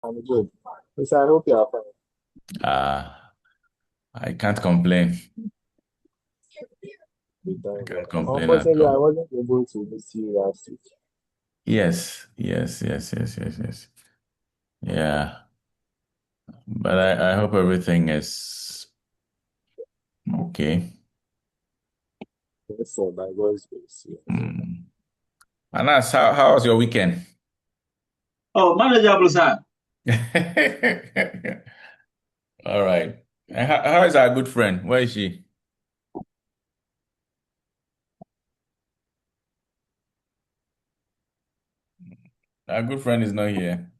I'm good. Yes, I hope you are fine. Uh, I can't complain. We I thank God. can't complain at Unfortunately, I all. wasn't able to meet you last week. Yes, yes, yes, yes, yes, yes. Yeah, but I hope everything is okay. Yes, sir, by God's grace. Yes. Mm. Anas, how was your weekend? Oh, manageable, sir. All right. And how is our good friend? Where is she? Our good friend is not here.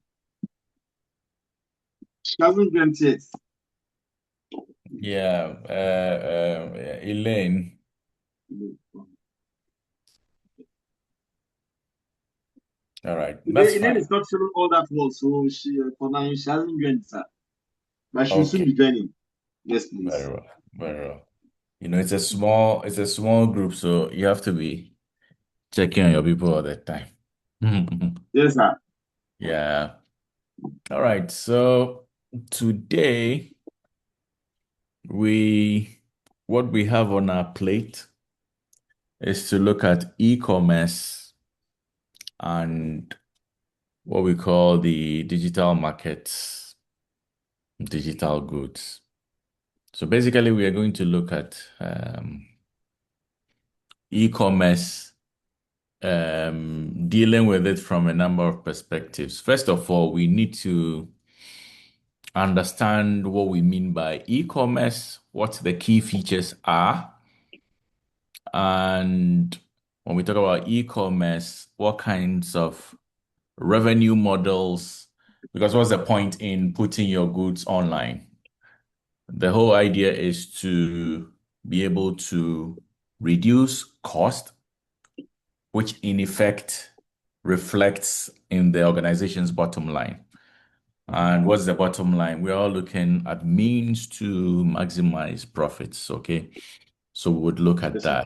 She hasn't dreamt yet. Yeah, Elaine. All right, that's Elaine fine. is not feeling all that well, so for now she hasn't joined, sir. But she'll soon Okay, be joining. Yes, very please. well, very well. It's a small group, so you have to be checking on your people all the time. Yes, sir. Yeah. All right. So today we what we have on our plate is to look at e-commerce and what we call the digital markets, digital goods. So basically, we are going to look at e-commerce, dealing with it from a number of perspectives. First of all, we need to understand what we mean by e-commerce, what the key features are, and when we talk about e-commerce, what kinds of revenue models, because what's the point in putting your goods online? The whole idea is to be able to reduce cost, which in effect reflects in the organization's bottom line. And what's the bottom line? We're all looking at means to maximize profits. Okay. So we would look at Yes, sir.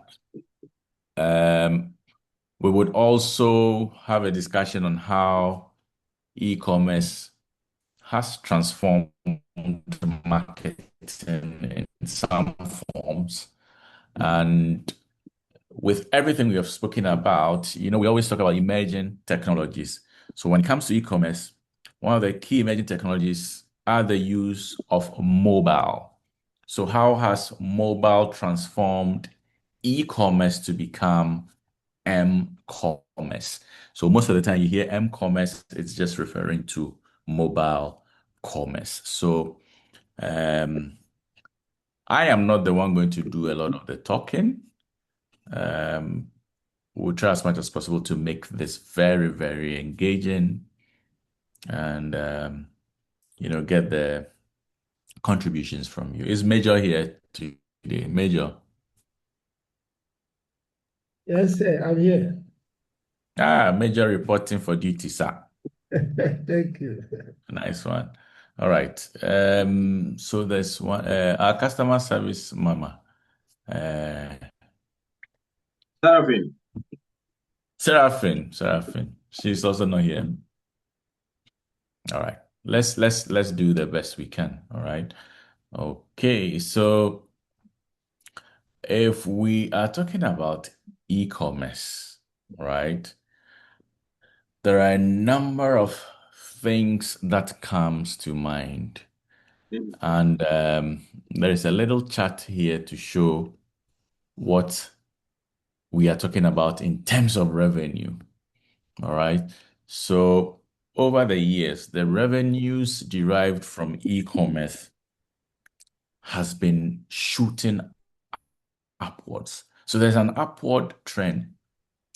that. Um, we would also have a discussion on how e-commerce has transformed marketing in some forms. And with everything we have spoken about, we always talk about emerging technologies. So when it comes to e-commerce, one of the key emerging technologies are the use of mobile. So how has mobile transformed e-commerce to become m-commerce? So most of the time you hear m-commerce, it's just referring to mobile commerce. So um, I am not the one going to do a lot of the talking. Um, we'll try as much as possible to make this very, very engaging and get the contributions from you. Is Major here today? Major. Yes, sir, I'm here. Major reporting for duty, sir. Thank you. Nice one. All right. So there's one our customer service mama. Uh Seraphine. Seraphine. She's also not here. All right. Let's do the best we can. All right. Okay, so if we are talking about e-commerce, right, there are a number of things that comes to mind. And there is a little chart here to show what we are talking about in terms of revenue. All right. So over the years, the revenues derived from e-commerce has been shooting upwards. So there's an upward trend,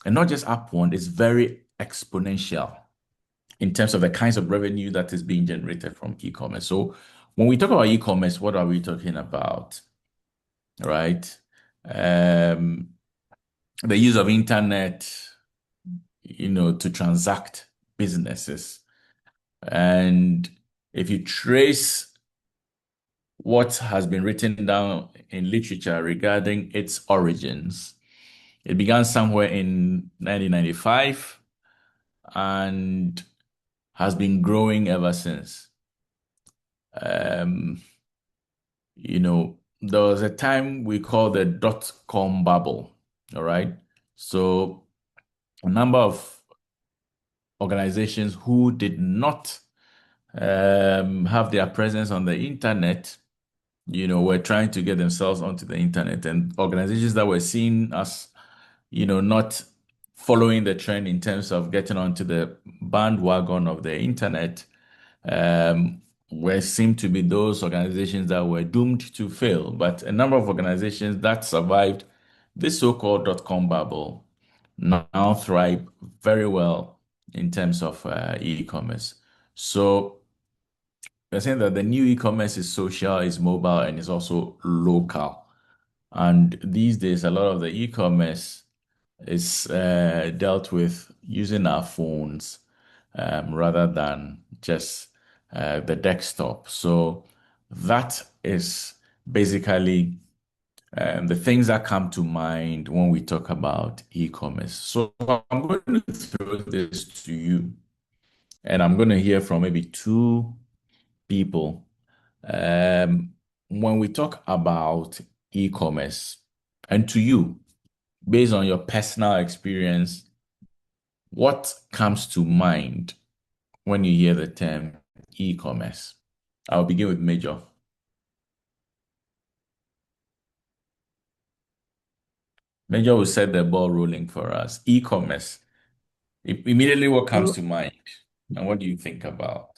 and not just upward, it's very exponential in terms of the kinds of revenue that is being generated from e-commerce. So when we talk about e-commerce, what are we talking about? Right? Um, the use of internet, to transact businesses. And if you trace what has been written down in literature regarding its origins, it began somewhere in 1995 and has been growing ever since. Um, there was a time we called the dot-com bubble. All right. So a number of organizations who did not have their presence on the internet, were trying to get themselves onto the internet, and organizations that were seen as, not following the trend in terms of getting onto the bandwagon of the internet, were seemed to be those organizations that were doomed to fail. But a number of organizations that survived this so-called dot-com bubble now thrive very well in terms of e-commerce. So we're saying that the new e-commerce is social, is mobile, and is also local. And these days, a lot of the e-commerce is dealt with using our phones rather than just the desktop. So that is basically the things that come to mind when we talk about e-commerce. So I'm going to throw this to you, and I'm going to hear from maybe two people. When we talk about e-commerce, and to you, based on your personal experience, what comes to mind when you hear the term e-commerce? I'll begin with Major. Major will set the ball rolling for us. E-commerce. Immediately, what comes to mind? And what do you think about?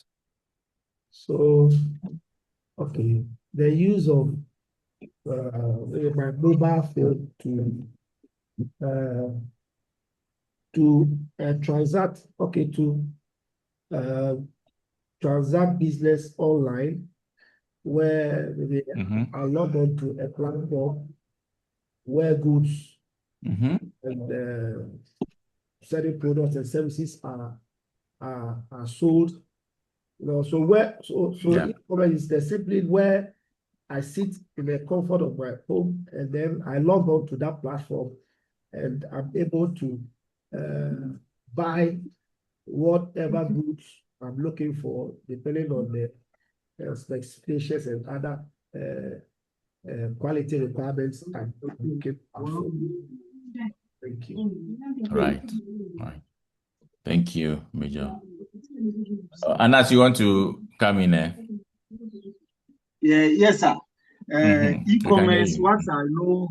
So, okay, the use of my mobile phone to transact, uh, transact business online, where maybe I log on to a platform where goods and certain products and services are sold. Yeah. E-commerce is the simply where I sit in the comfort of my home, and then I log on to that platform, and I'm able to buy whatever goods I'm looking for, depending on the specifications and other quality requirements I'm looking for. Thank you. Right. Thank you, Major. Anas, you want to come in there? Yes, sir. We can hear E-commerce, you. what I know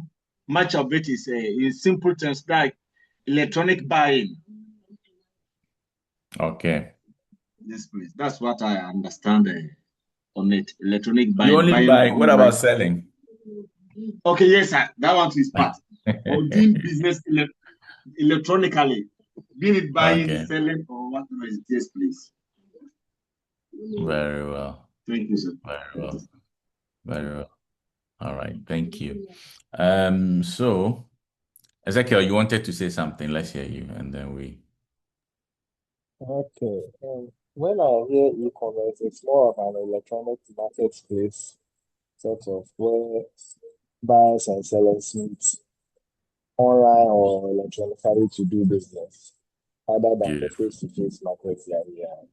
much of it is in simple terms like electronic buying. Okay. Yes, please. That's what I understand on it. Electronic You buying. only Buying buy. What online. about selling? Okay, yes, sir. That one is part. Or doing business electronically. Being it buying, Okay. selling, or whatever it is, please. Very well. Thank you, sir. Very well. Very well. All right. Thank you. So Ezekiel, you wanted to say something. Let's hear you, and then we. Okay. When I hear e-commerce, it's more of an electronic marketplace, sort of where buyers and sellers meet online or electronically to do business, other than the Beautiful. face-to-face market that we are.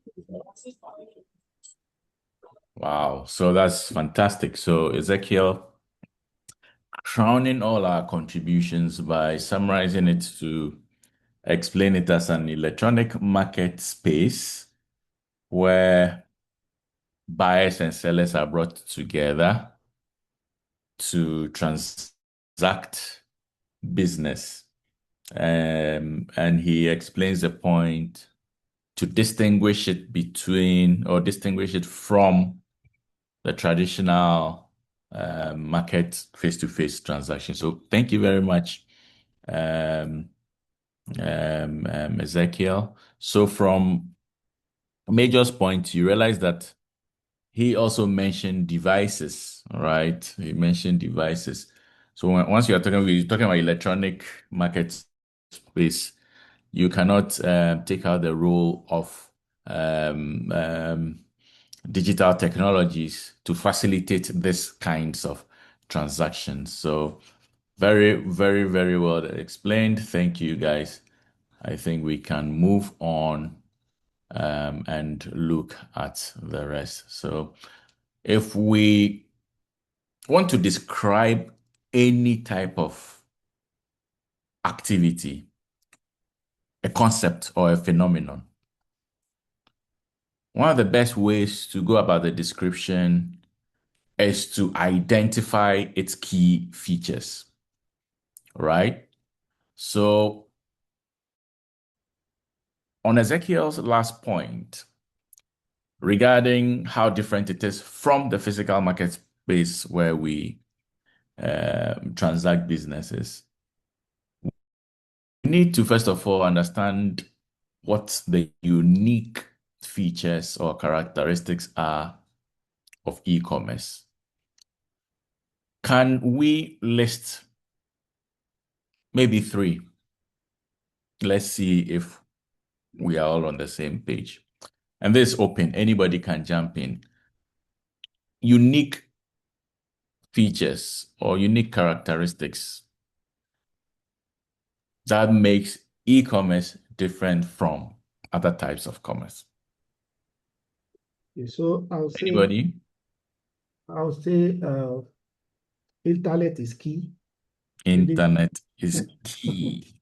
Wow. So that's fantastic. So Ezekiel, crowning all our contributions by summarizing it to explain it as an electronic market space where buyers and sellers are brought together to transact business. And he explains the point to distinguish it between or distinguish it from the traditional market face-to-face transaction. So thank you very much, Ezekiel. So from Major's point, you realize that he also mentioned devices, right? He mentioned devices. So once you're talking about electronic market space, you cannot take out the role of digital technologies to facilitate this kinds of transactions. So very, very, very well explained. Thank you, guys. I think we can move on and look at the rest. So if we want to describe any type of activity, a concept or a phenomenon, one of the best ways to go about the description is to identify its key features, right? So on Ezekiel's last point regarding how different it is from the physical market space where we transact businesses, we need to first of all understand what the unique features or characteristics are of e-commerce. Can we list maybe three? Let's see if we are all on the same page. And this is open. Anybody can jump in. Unique features or unique characteristics that makes e-commerce different from other types of commerce. So Anybody? I'll say internet is key. Internet is key.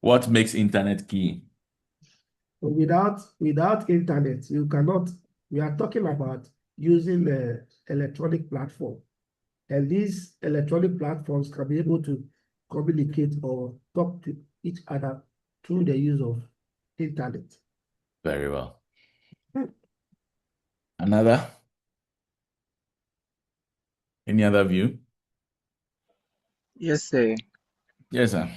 What makes internet key? Without internet, you cannot. We are talking about using the electronic platform, and these electronic platforms can be able to communicate or talk to each other through the use of internet. Very well. Another? Any other view? Yes, sir. Yes, sir.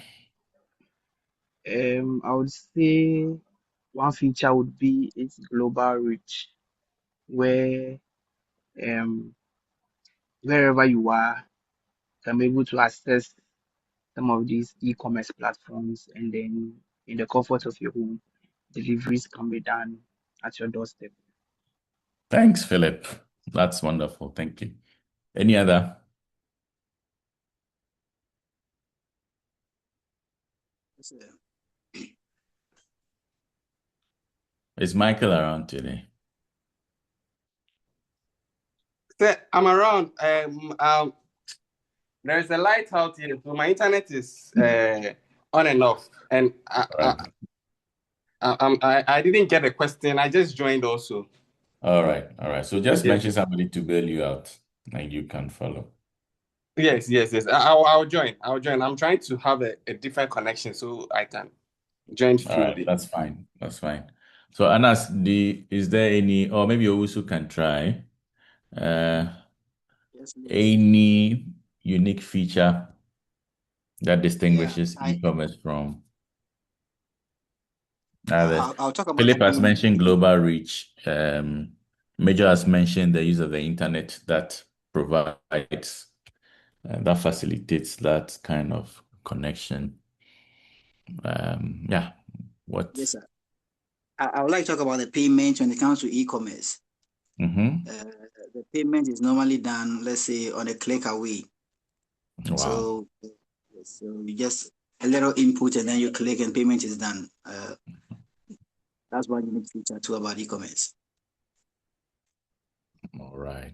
I would say one feature would be its global reach, where wherever you are, you can be able to access some of these e-commerce platforms, and then in the comfort of your home, deliveries can be done at your doorstep. Thanks, Philip. That's wonderful. Thank you. Any other? Is Michael around today? Sir, I'm around. There's a light out here, so my internet is on and off, and Right. I didn't get a question. I just joined also. All right. All right. So just Okay, mention okay. somebody to bail you out and you can follow. Yes. I'll join. I'm trying to have a different connection so I can join All right. freely. That's fine. That's fine. So Anas, is there any, or maybe Owusu can try, any unique feature that distinguishes e-commerce from others? I'll talk about Philip has mentioned global reach. Major has mentioned the use of the internet that provides, that facilitates that kind of connection. Yeah. What? Yes, sir. I would like to talk about the payment when it comes to e-commerce. The payment is normally done, let's say, on a click away. Wow. So you just a little input and then you click and payment is done. That's one unique feature too about e-commerce. All right.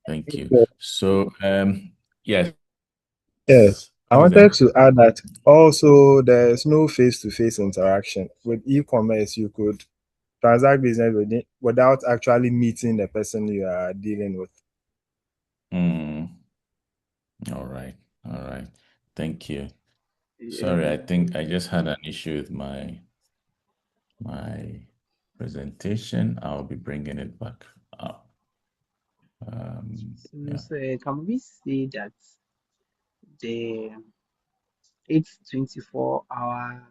Thank you. Yeah. So, yes. Yes. I What is wanted that? to add that also there's no face-to-face interaction. With e-commerce, you could transact business without actually meeting the person you are dealing with. All right. Thank you. Sorry, I think I just had an issue with my presentation. I'll be bringing it back up. So, can we say that the it's 24-hour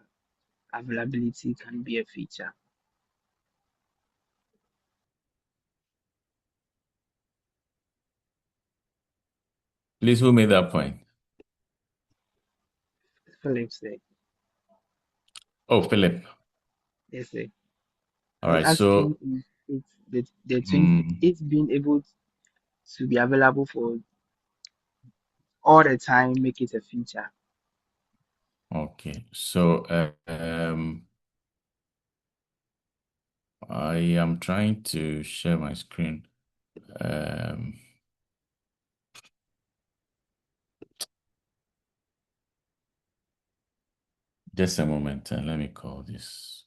availability can be a feature? Please, who made that point? Philip said. Oh, Philip. Yes, sir. All I'm right. So, asking if it's being able to be available for all the time make it a feature. Okay, so I am trying to share my screen. Um, just a moment, and let me call this.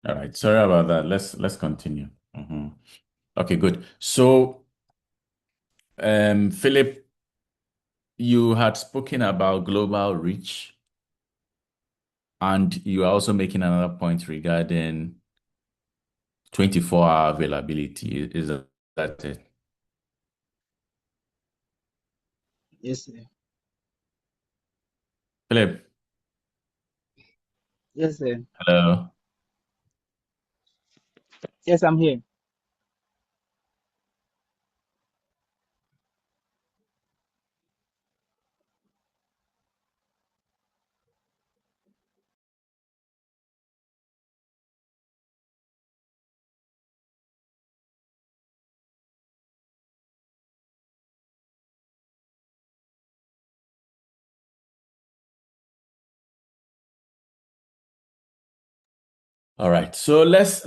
All right, sorry about that. Let's continue. Okay, good. So, Philip, you had spoken about global reach, and you are also making another point regarding 24-hour availability. Is that it? Yes, sir. Philip, Yes, sir. hello. Yes, I'm here. All right, so let's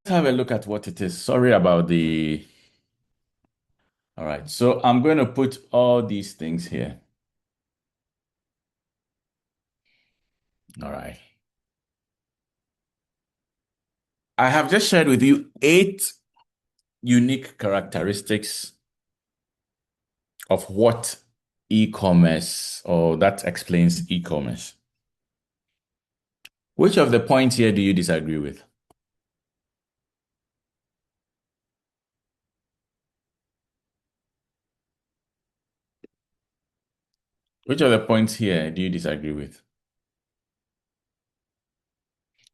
have a look at what it is. Sorry about the. All right, so I'm going to put all these things here. All right. I have just shared with you 8 unique characteristics of what e-commerce or that explains e-commerce. Which of the points here do you disagree with? Which of the points here do you disagree with?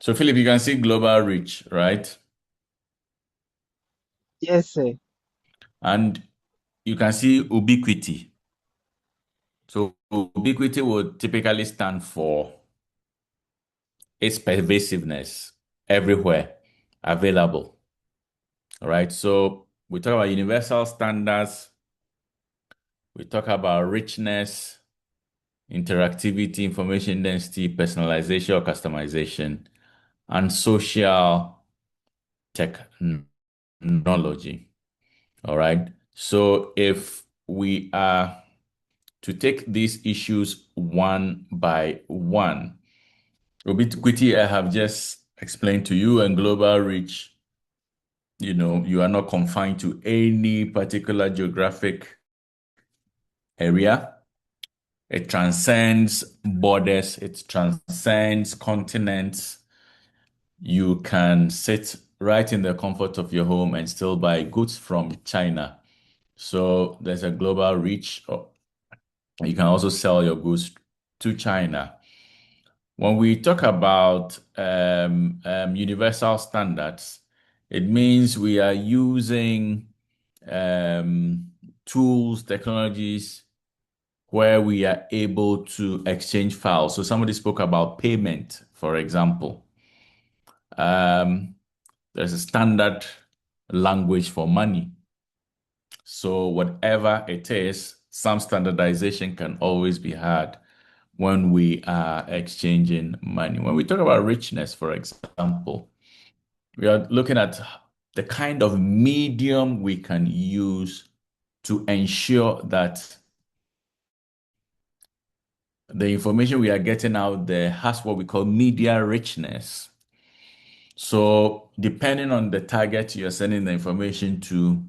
So, Philip, you can see global reach, right? Yes, sir. And you can see ubiquity. So, ubiquity would typically stand for its pervasiveness everywhere, available. All right. So, we talk about universal standards, we talk about richness, interactivity, information density, personalization or customization, and social technology. All right. So if we are to take these issues one by one, ubiquity I have just explained to you, and global reach, you are not confined to any particular geographic area. It transcends borders, it transcends continents. You can sit right in the comfort of your home and still buy goods from China. So there's a global reach. You can also sell your goods to China. when we talk about universal standards, it means we are using tools, technologies where we are able to exchange files. So somebody spoke about payment, for example. There's a standard language for money. So whatever it is, some standardization can always be had when we are exchanging money. When we talk about richness, for example, we are looking at the kind of medium we can use to ensure that the information we are getting out there has what we call media richness. So depending on the target you're sending the information to,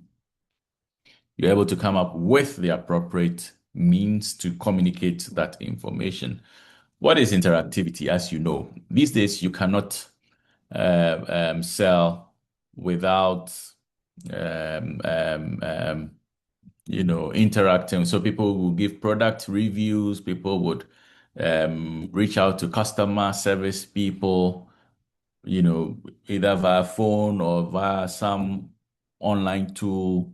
you're able to come up with the appropriate means to communicate that information. What is interactivity? As you know, these days you cannot sell without interacting. So people will give product reviews, people would reach out to customer service people, either via phone or via some online tool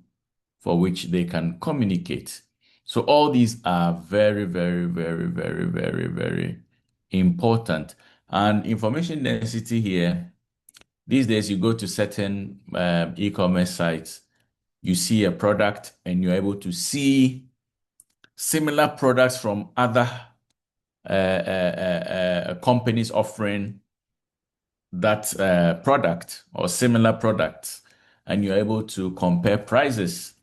for which they can communicate. So all these are very, very, very, very, very, very important. And information density here, these days you go to certain e-commerce sites, you see a product and you're able to see similar products from other companies offering that product or similar products, and you're able to compare prices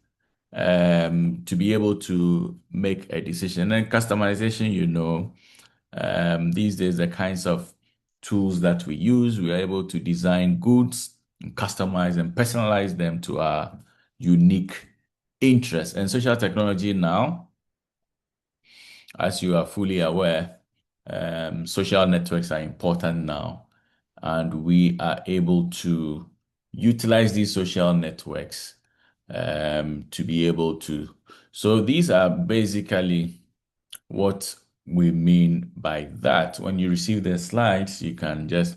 to be able to make a decision. And customization, these days, the kinds of tools that we use, we are able to design goods, customize and personalize them to our unique interests. And social technology now, as you are fully aware, social networks are important now, and we are able to utilize these social networks to be able to. So these are basically what we mean by that. When you receive the slides, you can just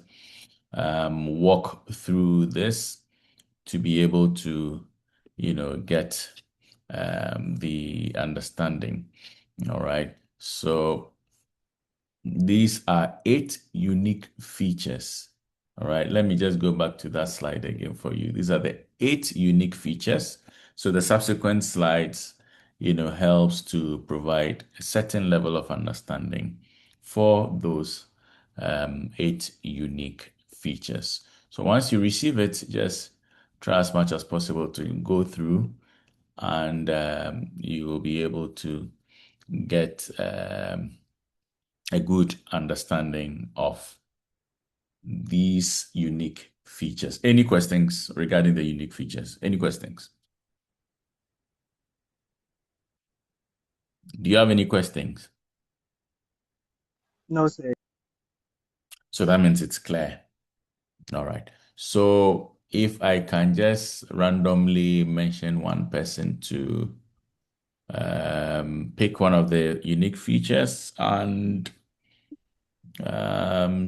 walk through this to be able to, get the understanding. All right. So these are 8 unique features. All right. Let me just go back to that slide again for you. These are the 8 unique features. So the subsequent slides, helps to provide a certain level of understanding for those 8 unique features. So once you receive it, just try as much as possible to go through, and you will be able to get a good understanding of these unique features. Any questions regarding the unique features? Any questions? Do you have any questions? No, sir. So that means it's clear. All right. So if I can just randomly mention one person to pick one of the unique features and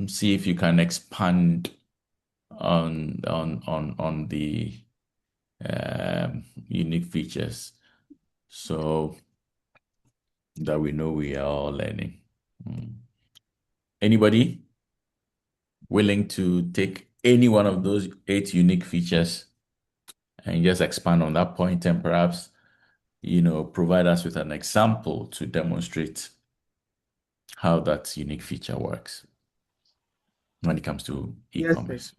see if you can expand on the unique features, so that we know we are all learning. Anybody willing to take any one of those 8 unique features and just expand on that point and perhaps, provide us with an example to demonstrate how that unique feature works when it comes to Yes, sir. e-commerce?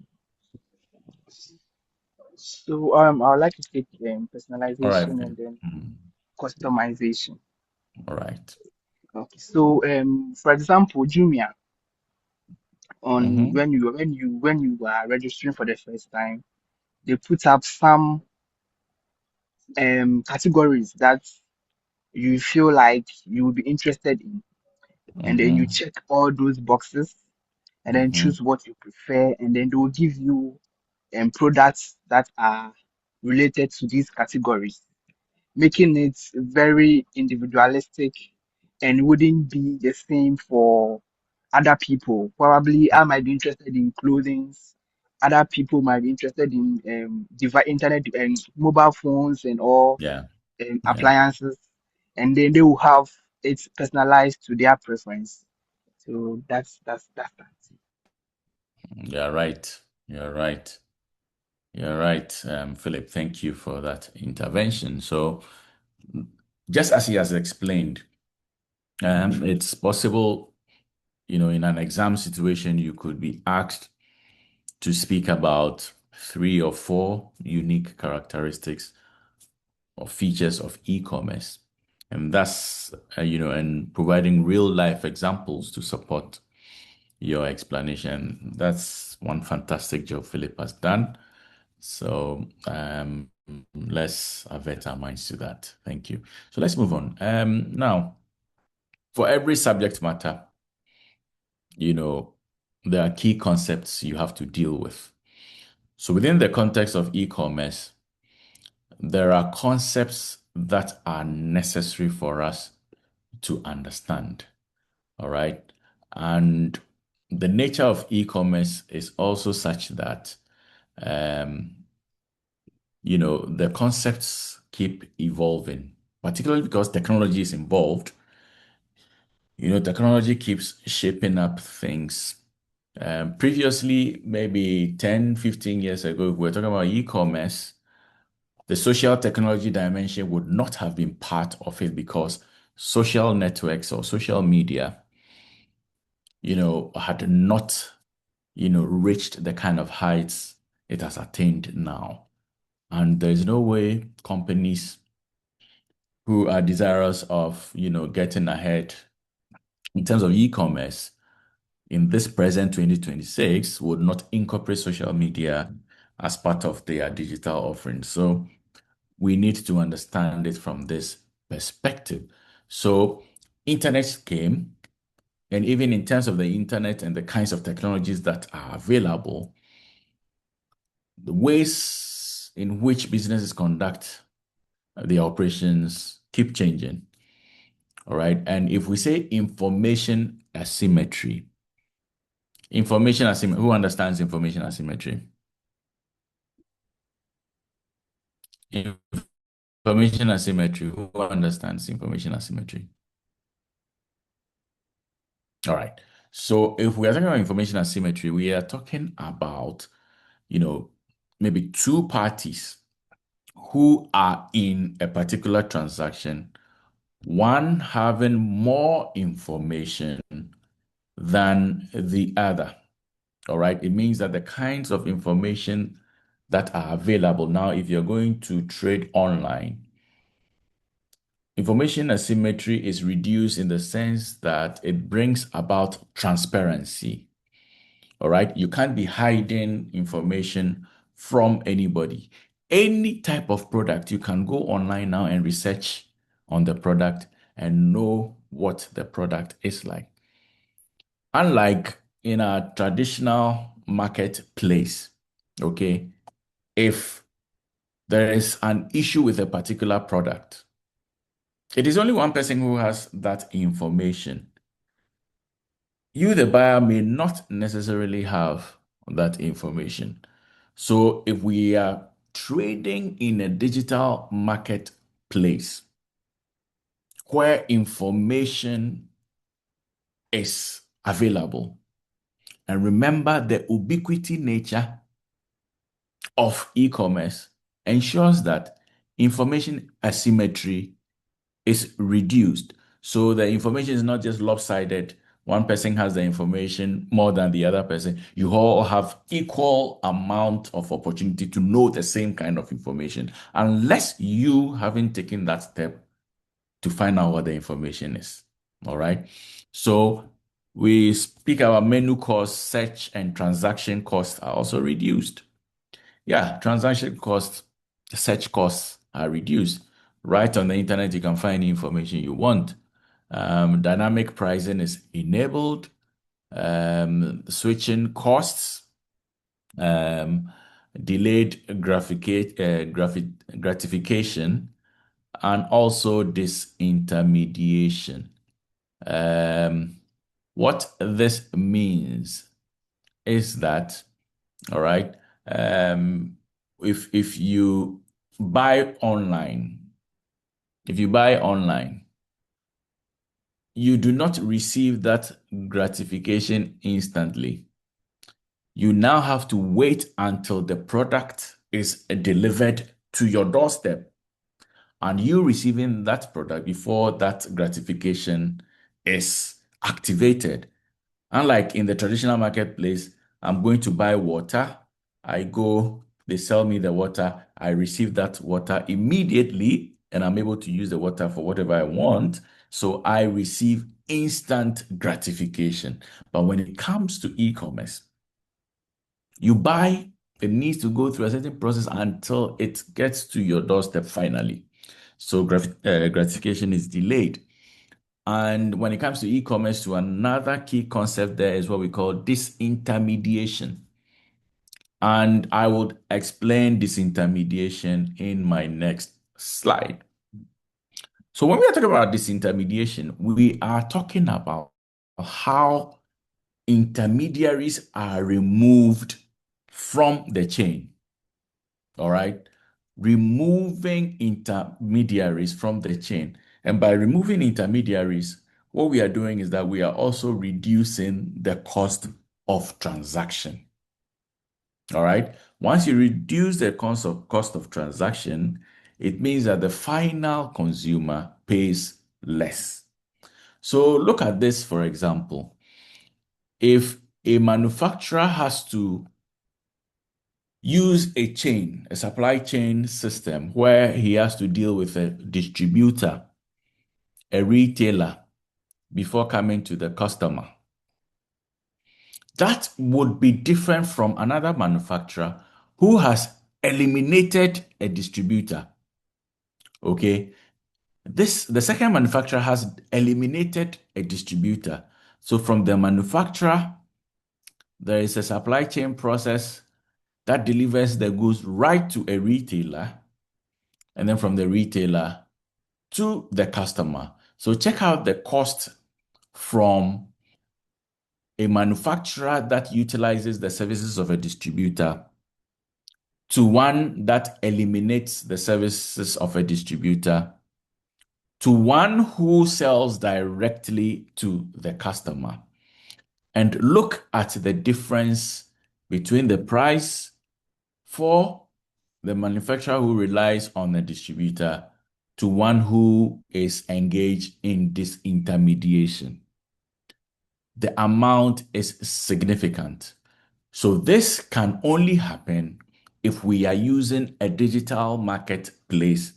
So I would like to take All right. personalization and then customization. All right. Okay. So for example, Jumia, on Mm-hmm. when you are registering for the first time, they put up some categories that you feel like you would be interested in, and then you Mm-hmm. check all those boxes and then Mm-hmm. choose what you prefer, and then they will give you products that are related to these categories, making it very individualistic and wouldn't be the same for other people. Probably I might be interested in clothing. Other people might be interested in internet and mobile phones and all Yeah. Yeah. appliances, and then they will have it personalized to their preference. So that's that. You're right. You're right. You're right, Philip. Thank you for that intervention. So, just as he has explained, it's possible, in an exam situation, you could be asked to speak about 3 or 4 unique characteristics or features of e-commerce. And that's, and providing real life examples to support your explanation. That's one fantastic job Philip has done. So let's avert our minds to that. Thank you. So let's move on. Now, for every subject matter, there are key concepts you have to deal with. So within the context of e-commerce, there are concepts that are necessary for us to understand. All right. And the nature of e-commerce is also such that, um, the concepts keep evolving, particularly because technology is involved. Technology keeps shaping up things. Previously, maybe 10, 15 years ago, if we were talking about e-commerce, the social technology dimension would not have been part of it because social networks or social media, had not, reached the kind of heights it has attained now. And there's no way companies who are desirous of, getting ahead in terms of e-commerce in this present 2026 would not incorporate social media as part of their digital offering. So we need to understand it from this perspective. So internet came, and even in terms of the internet and the kinds of technologies that are available, the ways in which businesses conduct their operations keep changing. All right. And if we say information asymmetry, who understands information asymmetry? Information asymmetry, who understands information asymmetry? All right. So if we are talking about information asymmetry, we are talking about, maybe two parties who are in a particular transaction, one having more information than the other. All right. It means that the kinds of information that are available now, if you're going to trade online, information asymmetry is reduced in the sense that it brings about transparency. All right. You can't be hiding information from anybody. Any type of product, you can go online now and research on the product and know what the product is like. Unlike in a traditional marketplace, okay, if there is an issue with a particular product, it is only one person who has that information. You, the buyer, may not necessarily have that information. So if we are trading in a digital marketplace where information is available, and remember the ubiquity nature of e-commerce ensures that information asymmetry is reduced. So the information is not just lopsided. One person has the information more than the other person. You all have equal amount of opportunity to know the same kind of information, unless you haven't taken that step to find out what the information is. All right. So we speak about menu costs, search and transaction costs are also reduced. Yeah, transaction costs, search costs are reduced. Right on the internet, you can find the information you want. Dynamic pricing is enabled. Switching costs, delayed gratification, and also disintermediation. Um, What this means is that, all right, if you buy online, you do not receive that gratification instantly. You now have to wait until the product is delivered to your doorstep and you receiving that product before that gratification is activated. Unlike in the traditional marketplace, I'm going to buy water. I go, they sell me the water. I receive that water immediately, and I'm able to use the water for whatever I want. So I receive instant gratification. But when it comes to e-commerce, you buy, it needs to go through a certain process until it gets to your doorstep finally. So gratification is delayed. And when it comes to e-commerce, to another key concept there is what we call disintermediation. And I would explain disintermediation in my next slide. So when we are talking about disintermediation, we are talking about how intermediaries are removed from the chain. All right? Removing intermediaries from the chain. And by removing intermediaries, what we are doing is that we are also reducing the cost of transaction. All right? Once you reduce the cost of transaction, it means that the final consumer pays less. So look at this, for example. If a manufacturer has to use a supply chain system where he has to deal with a distributor, a retailer, before coming to the customer. That would be different from another manufacturer who has eliminated a distributor. Okay. The second manufacturer has eliminated a distributor. So from the manufacturer, there is a supply chain process that delivers the goods right to a retailer, and then from the retailer to the customer. So check out the cost from a manufacturer that utilizes the services of a distributor to one that eliminates the services of a distributor to one who sells directly to the customer. And look at the difference between the price for the manufacturer who relies on a distributor to one who is engaged in this intermediation. The amount is significant. So this can only happen if we are using a digital marketplace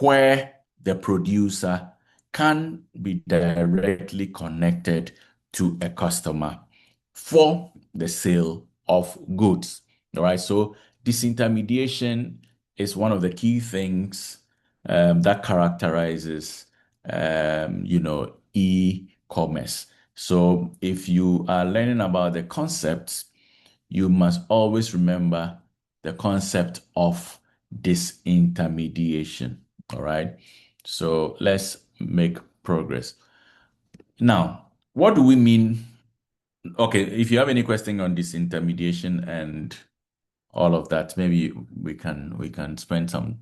where the producer can be directly connected to a customer for the sale of goods. All right. So disintermediation is one of the key things that characterizes, e-commerce. So if you are learning about the concepts, you must always remember the concept of disintermediation. All right. So let's make progress. Now, what do we mean? Okay, if you have any question on disintermediation and all of that, maybe we can spend some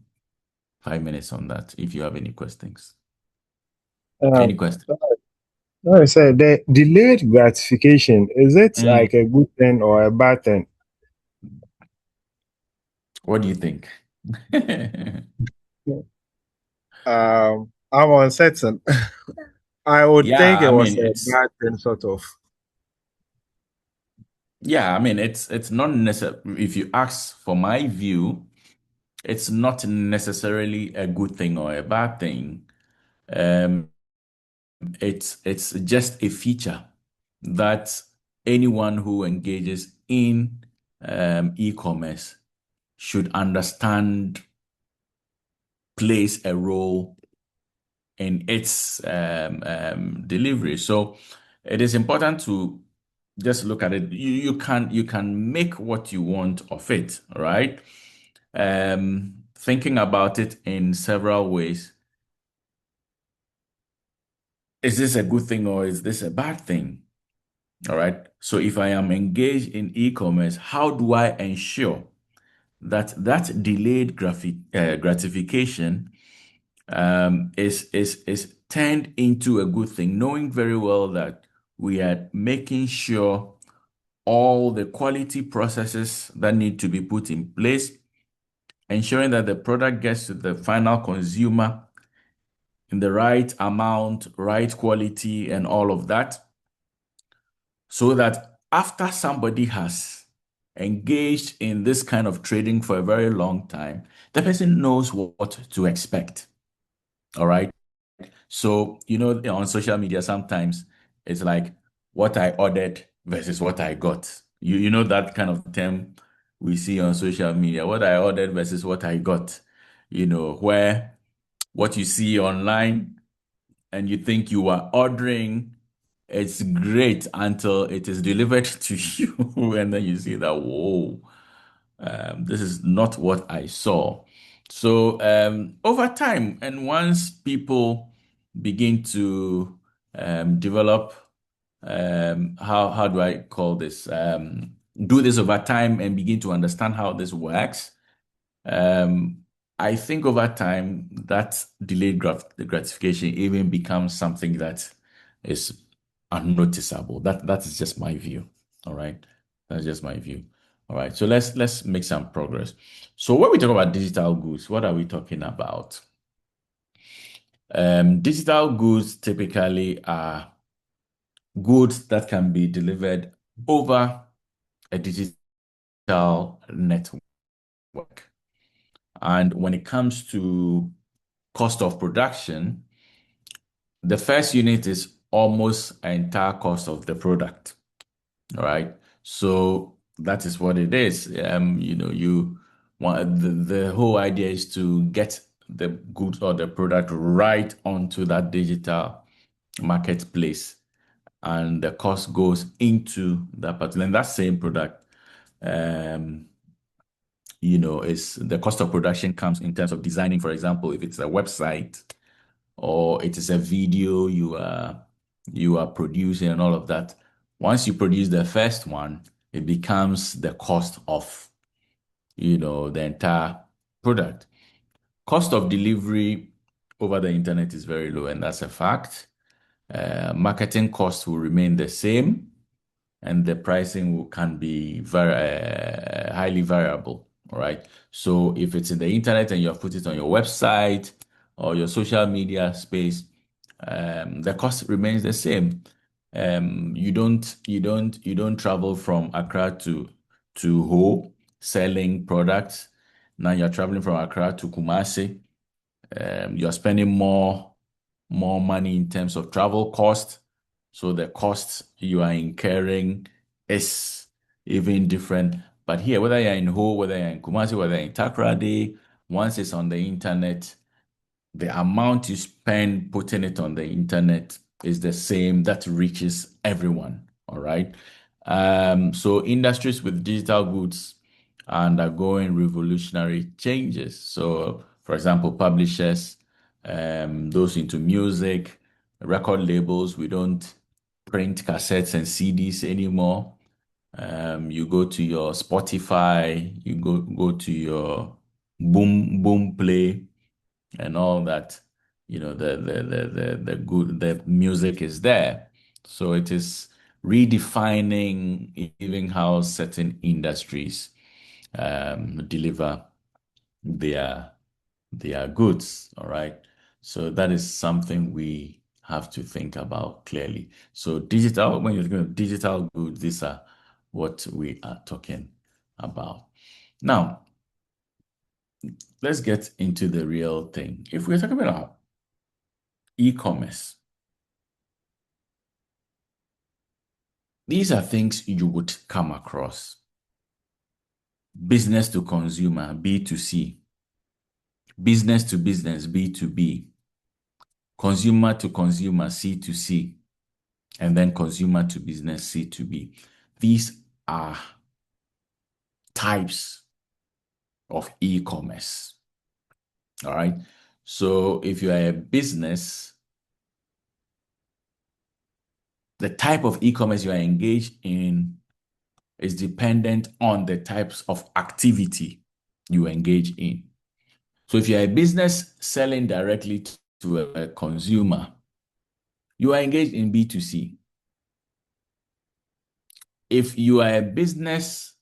5 minutes on that if you have any questions. Any Um, questions? no, I said the delayed gratification, is it like a good thing or a bad thing? What do you think? I'm uncertain. I would think Yeah, it I was mean a it's bad thing, sort of. yeah, I mean it's not necessary. If you ask for my view, it's not necessarily a good thing or a bad thing. Um, it's just a feature that anyone who engages in e-commerce should understand plays a role in its delivery. So it is important to just look at it. You can make what you want of it, right? Thinking about it in several ways. Is this a good thing or is this a bad thing? All right. So if I am engaged in e-commerce, how do I ensure that that delayed gratification is turned into a good thing, knowing very well that we are making sure all the quality processes that need to be put in place, ensuring that the product gets to the final consumer in the right amount, right quality, and all of that, so that after somebody has engaged in this kind of trading for a very long time, the person knows what to expect. All right. So, on social media, sometimes it's like what I ordered versus what I got. You know that kind of term we see on social media, what I ordered versus what I got, where what you see online and you think you are ordering, it's great until it is delivered to you. And then you see that, whoa, this is not what I saw. So over time, and once people begin to develop, how do I call this? Do this over time and begin to understand how this works. I think over time that delayed gratification even becomes something that is unnoticeable. That is just my view. All right, that's just my view. All right, so let's make some progress. So when we talk about digital goods, what are we talking about? Digital goods typically are goods that can be delivered over a digital network. And when it comes to cost of production, the first unit is almost an entire cost of the product. All right. So that is what it is. You want the whole idea is to get the goods or the product right onto that digital marketplace, and the cost goes into that particular and that same product. Is the cost of production comes in terms of designing, for example, if it's a website or it is a video you are producing and all of that. Once you produce the first one, it becomes the cost of the entire product. Cost of delivery over the internet is very low, and that's a fact. Marketing costs will remain the same, and the pricing can be very highly variable. All right. So if it's in the internet and you have put it on your website or your social media space, the cost remains the same. You don't travel from Accra to Ho selling products. Now you're traveling from Accra to Kumasi. You're spending more money in terms of travel cost. So the cost you are incurring is even different. But here, whether you're in Ho, whether you're in Kumasi, whether you're in Takoradi, once it's on the internet, the amount you spend putting it on the internet is the same. That reaches everyone. All right. So industries with digital goods are undergoing revolutionary changes. So, for example, publishers, those into music, record labels, we don't print cassettes and CDs anymore. You go to your Spotify, you go to your Boom Play and all that. The music is there. So it is redefining even how certain industries deliver their goods. All right. So that is something we have to think about clearly. So when you're looking at digital goods, these are what we are talking about. Now, let's get into the real thing. If we're talking about e-commerce, these are things you would come across. Business to consumer, B2C. Business to business, B2B. Consumer to consumer, C2C. And then consumer to business, C2B. These are types of e-commerce. All right. So if you are a business, the type of e-commerce you are engaged in is dependent on the types of activity you engage in. So if you're a business selling directly to a consumer, you are engaged in B2C. If you are a business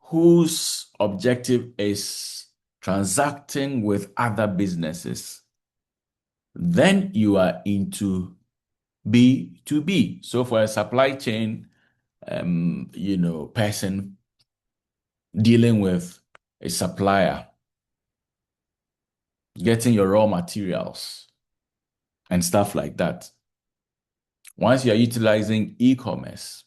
whose objective is transacting with other businesses, then you are into B2B. So for a supply chain, person dealing with a supplier, getting your raw materials and stuff like that. Once you're utilizing e-commerce,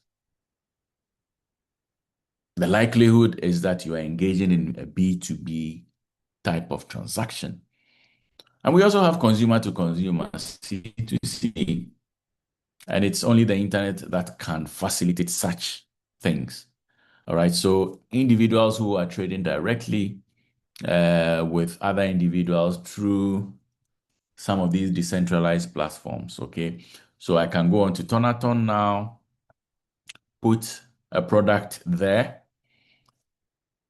the likelihood is that you are engaging in a B2B type of transaction. And we also have consumer to consumer, C2C. And it's only the internet that can facilitate such things. All right. So individuals who are trading directly with other individuals through some of these decentralized platforms. Okay. So I can go on to Tonaton now, put a product there.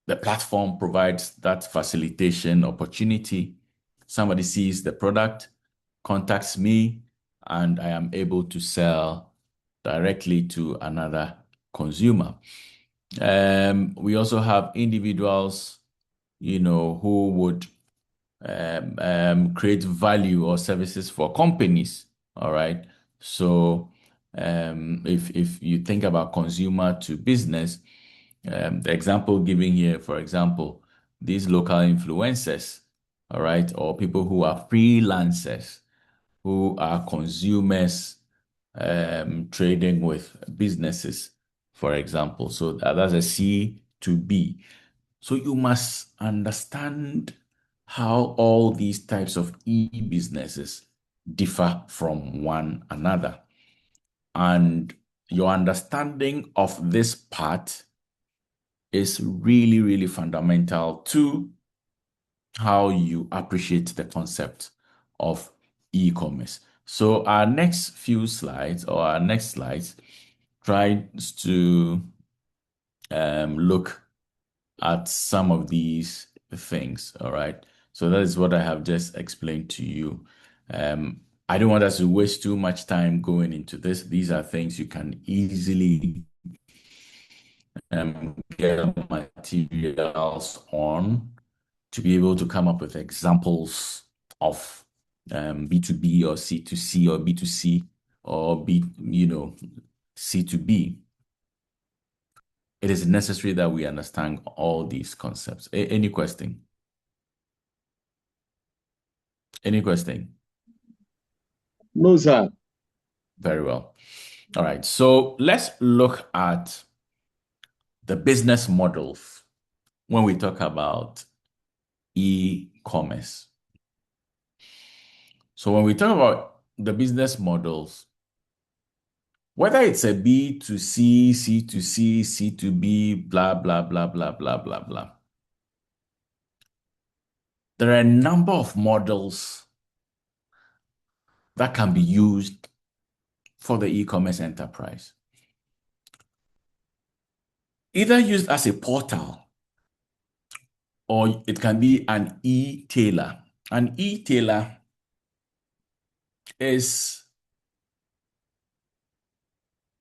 The platform provides that facilitation opportunity. Somebody sees the product, contacts me, and I am able to sell directly to another consumer. We also have individuals, who would create value or services for companies. All right. So if you think about consumer to business, the example given here, for example, these local influencers, all right, or people who are freelancers, who are consumers trading with businesses, for example. So that's a C to B. So you must understand how all these types of e-businesses differ from one another. And your understanding of this part is really, really fundamental to how you appreciate the concept of e-commerce. So our next few slides, or our next slides, tries to look at some of these things. All right. So that is what I have just explained to you. I don't want us to waste too much time going into this. These are things you can easily get materials on to be able to come up with examples of B2B or C2C or B2C or C2B. It is necessary that we understand all these concepts. Any question? Any question? No, sir. Very well. All right. So let's look at the business models when we talk about e-commerce. So when we talk about the business models, whether it's a B2C, C2C, C2B, blah, blah, blah, blah, blah, blah, blah, there are a number of models that can be used for the e-commerce enterprise. Either used as a portal, or it can be an e-tailer. An e-tailer is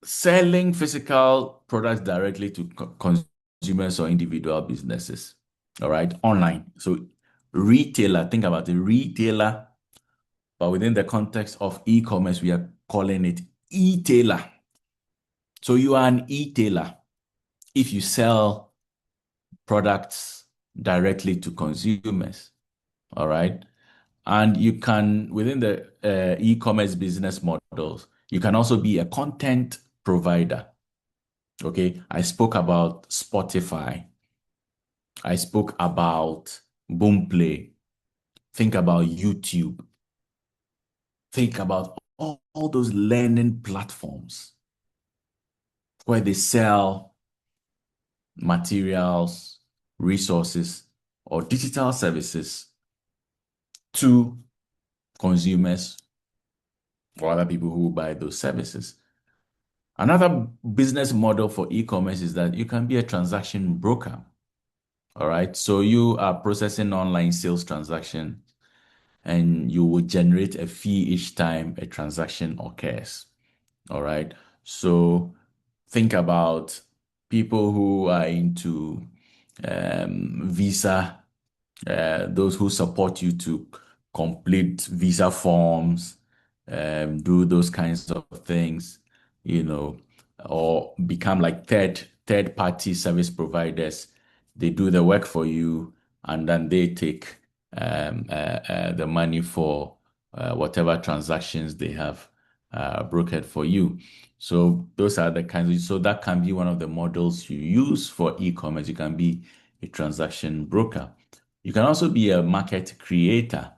selling physical products directly to consumers or individual businesses, all right, online. So retailer, think about it, retailer, but within the context of e-commerce, we are calling it e-tailer. So you are an e-tailer if you sell products directly to consumers, all right? And you can, within the e-commerce business models, you can also be a content provider. Okay, I spoke about Spotify. I spoke about Boomplay. Think about YouTube. Think about all those learning platforms where they sell materials, resources, or digital services to consumers for other people who buy those services. Another business model for e-commerce is that you can be a transaction broker. All right. So you are processing online sales transaction and you will generate a fee each time a transaction occurs. All right. So think about people who are into visa, those who support you to complete visa forms, do those kinds of things, or become like third party service providers. They do the work for you, and then they take the money for whatever transactions they have brokered for you. So those are the kinds of, so that can be one of the models you use for e-commerce. You can be a transaction broker. You can also be a market creator.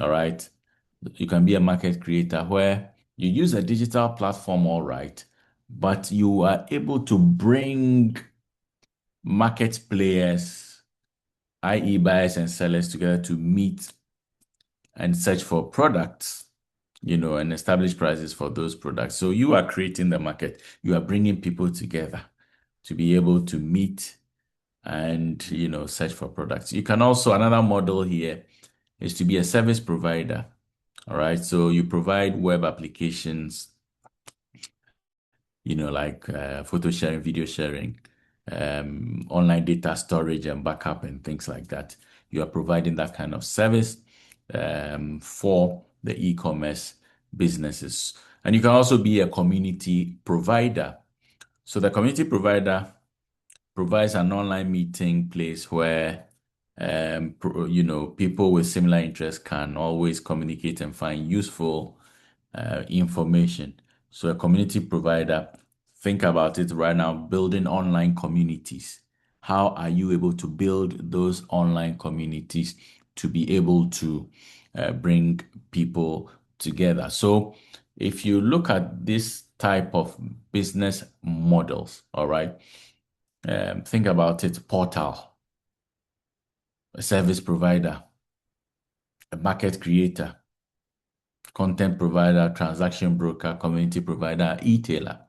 All right. You can be a market creator where you use a digital platform, all right, but you are able to bring market players, i.e., buyers and sellers, together to meet and search for products, and establish prices for those products. So you are creating the market. You are bringing people together to be able to meet and, search for products. You can also, another model here is to be a service provider. All right. So you provide web applications, like photo sharing, video sharing, online data storage and backup and things like that. You are providing that kind of service for the e-commerce businesses. And you can also be a community provider. So the community provider provides an online meeting place where people with similar interests can always communicate and find useful information. So a community provider, think about it right now, building online communities. How are you able to build those online communities to be able to bring people together? So if you look at this type of business models, all right, think about it: portal, a service provider, a market creator, content provider, transaction broker, community provider, e-tailer.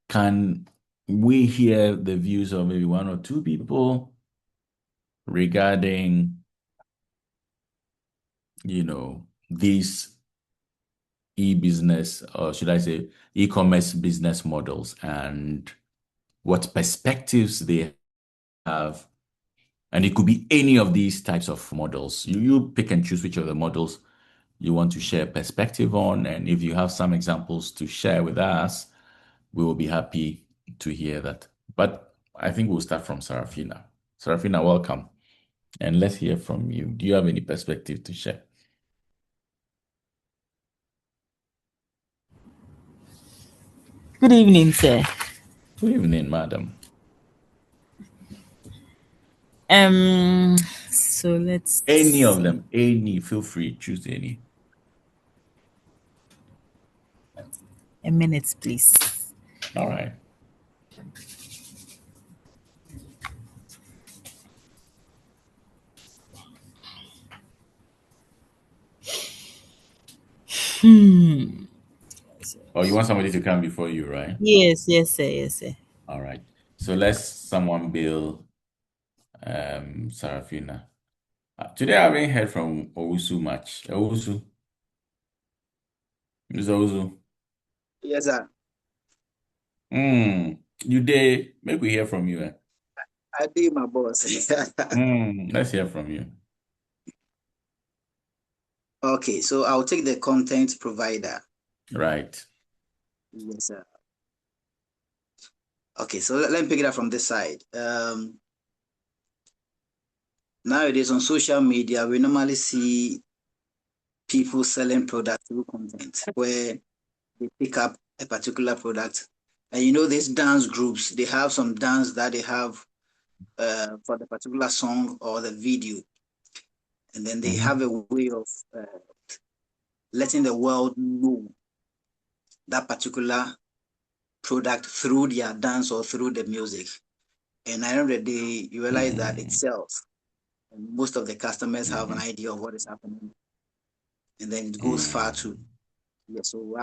Can we hear the views of maybe one or two people regarding, these e-business, or should I say e-commerce business models, and what perspectives they have? And it could be any of these types of models. You pick and choose which of the models you want to share perspective on. And if you have some examples to share with us, we will be happy to hear that. But I think we'll start from Sarafina. Sarafina, welcome. And let's hear from you. Do you have any perspective to share? Good evening, sir. Good evening, madam. So let's Any of them, feel free, choose any. A minute, please. All right. Oh, you want somebody to come before you, right? Yes, sir. All right. So let's someone bill Sarafina. Today I haven't heard from Owusu much. Owusu. Mr. Owusu. Yes, sir. You did. Maybe we hear from you. I did my boss. Let's hear from you. Okay, so I'll take the content provider. Right. Yes, sir. Okay, so let me pick it up from this side. Nowadays on social media, we normally see people selling products through content where they pick up a particular product. And these dance groups, they have some dance that they have for the particular song or the video. And then they have a way of letting the world know that particular product through their dance or through the music. And at the end of the day, you realize that it sells. And most of the customers have an idea of what is happening. and then it goes far too. Yeah, so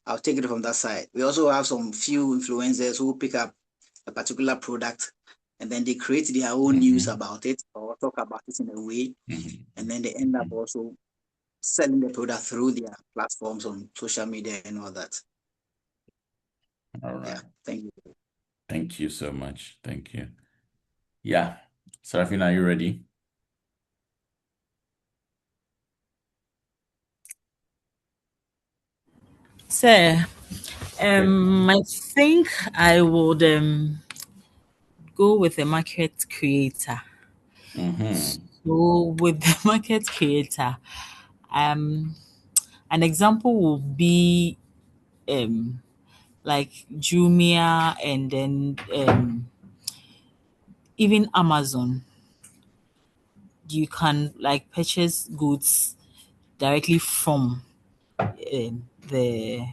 I'll take it from that side. We also have some few influencers who pick up a particular product and then they create their own news about it or talk about it in a way, and then they end up also selling the product through their platforms on social media and all that. All right. Yeah, thank you. Thank you so much. Thank you. Yeah. Serafina, are you ready? So, I think I would go with a market creator. Mm-hmm. So, with the market creator, um, an example would be like Jumia and then even Amazon. You can like purchase goods directly from the.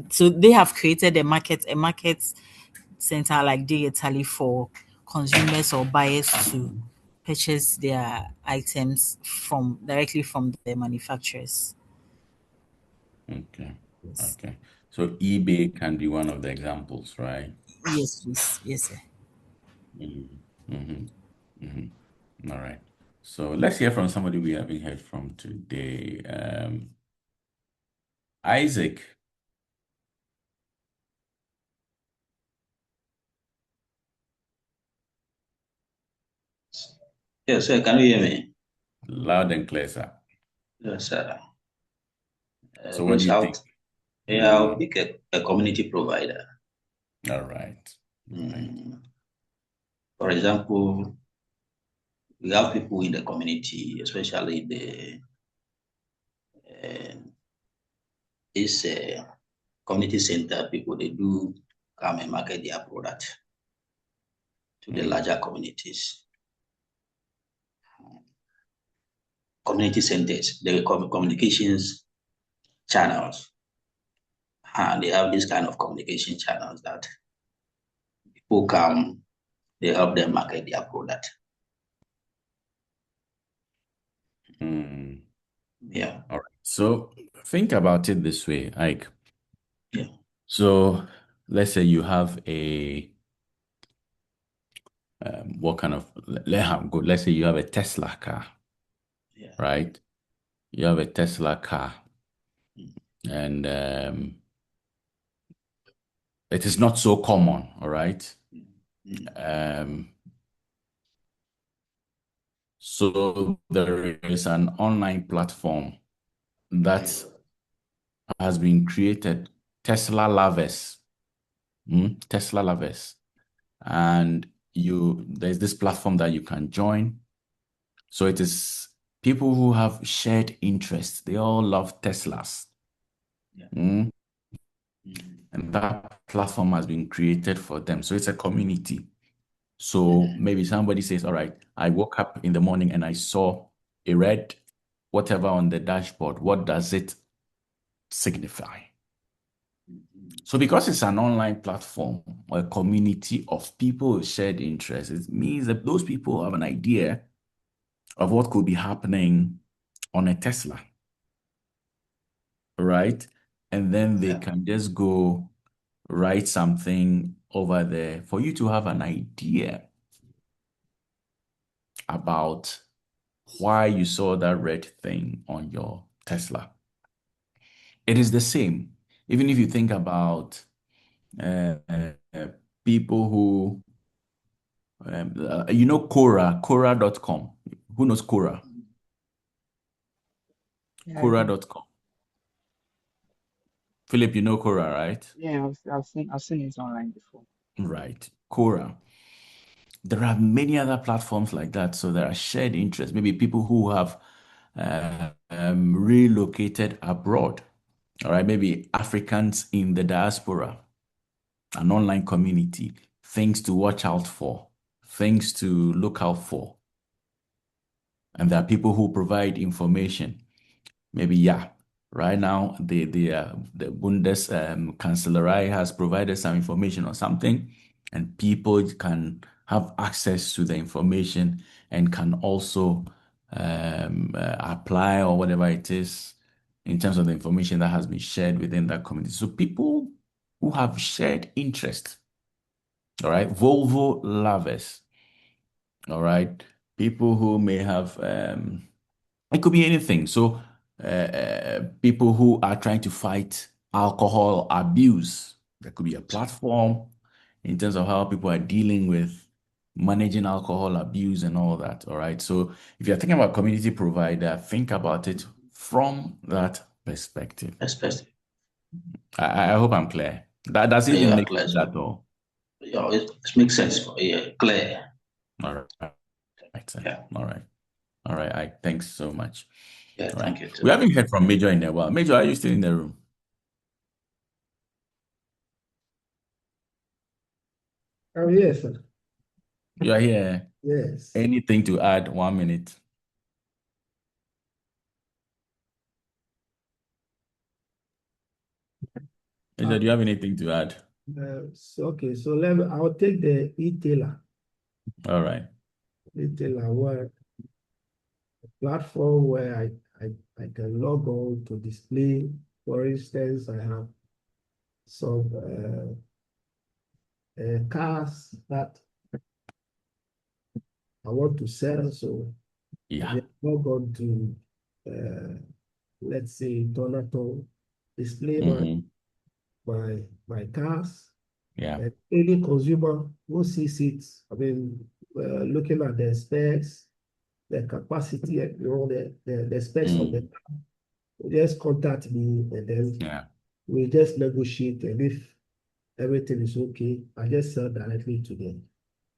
So they have created a market center like digitally for consumers or buyers to purchase their items from directly from the manufacturers. Okay. Okay. So eBay can be one of the examples, right? Yes, please. Yes, sir. Mm-hmm. Mm-hmm. Mm-hmm. All right. So let's hear from somebody we haven't heard from today. Isaac, Yes, sir. Can you hear me? loud and clear, sir. Yes, sir. So what do Please, you think? I'll pick a community provider. All right. All right. For example, we have people in the community, especially uh, this community center people. They do come and market their product to the larger communities. Community centers, the communications channels, and they have this kind of communication channels that people come, they help them market their product. Yeah. All right. So think about it this way, Ike. Yeah. So let's say you have a what kind of let's say you have a Tesla car, Yeah. right? You have a Tesla car, and it is not so common, all right? So there is an online platform that has been created, Tesla Lovers. Tesla Lovers. And there's this platform that you can join. So it is people who have shared interests. They all love Teslas. And that platform has been created for them. So it's a community. So maybe somebody says, all right, I woke up in the morning and I saw a red whatever on the dashboard. What does it signify? So because it's an online platform or a community of people with shared interests, it means that those people have an idea of what could be happening on a Tesla, right? And then they can just go write something over there for you to have an idea about why you saw that red thing on your Tesla. It is the same. Even if you think about uh, uh, people who, Quora.com. Who knows Quora? Yeah, I do. Quora.com. Philip, you know Quora, right? Yeah, I've seen it online before. Right. Quora. There are many other platforms like that. So there are shared interests. Maybe people who have relocated abroad. All right. Maybe Africans in the diaspora, an online community, things to watch out for, things to look out for. And there are people who provide information. Maybe, yeah. Right now, the Bundeskanzlerei has provided some information on something, and people can have access to the information and can also apply or whatever it is in terms of the information that has been shared within that community. So people who have shared interest, all right, Volvo lovers, all right, people who may have, it could be anything. So people who are trying to fight alcohol abuse, there could be a platform in terms of how people are dealing with managing alcohol abuse and all that. All right. So if you're thinking about community provider, think about it from that perspective. Especially, I hope I'm clear. That does it even yeah, make clear. sense at all? Yeah, it makes sense. Yeah, clear. All right. Right, sir. Yeah, All right. All right. Thanks so much. yeah. All right. Thank you We too. haven't heard from Major in a while. Major, are you still in the room? Oh, yes, sir. You are here. Yes. Anything to add? 1 minute. Major, do you have anything to add? Okay, so I'll take the e-tailer. All right. E-tailer where platform where I can log on to display. For instance, I have some cars that I want to sell. So I Yeah. just log on to let's say Donato, display Mm-hmm. my cars. Yeah. And any consumer who sees it, I mean, looking at the specs, the capacity, and the specs of the Mm. car, just contact me and then Yeah. we just negotiate. And if everything is okay, I just sell directly to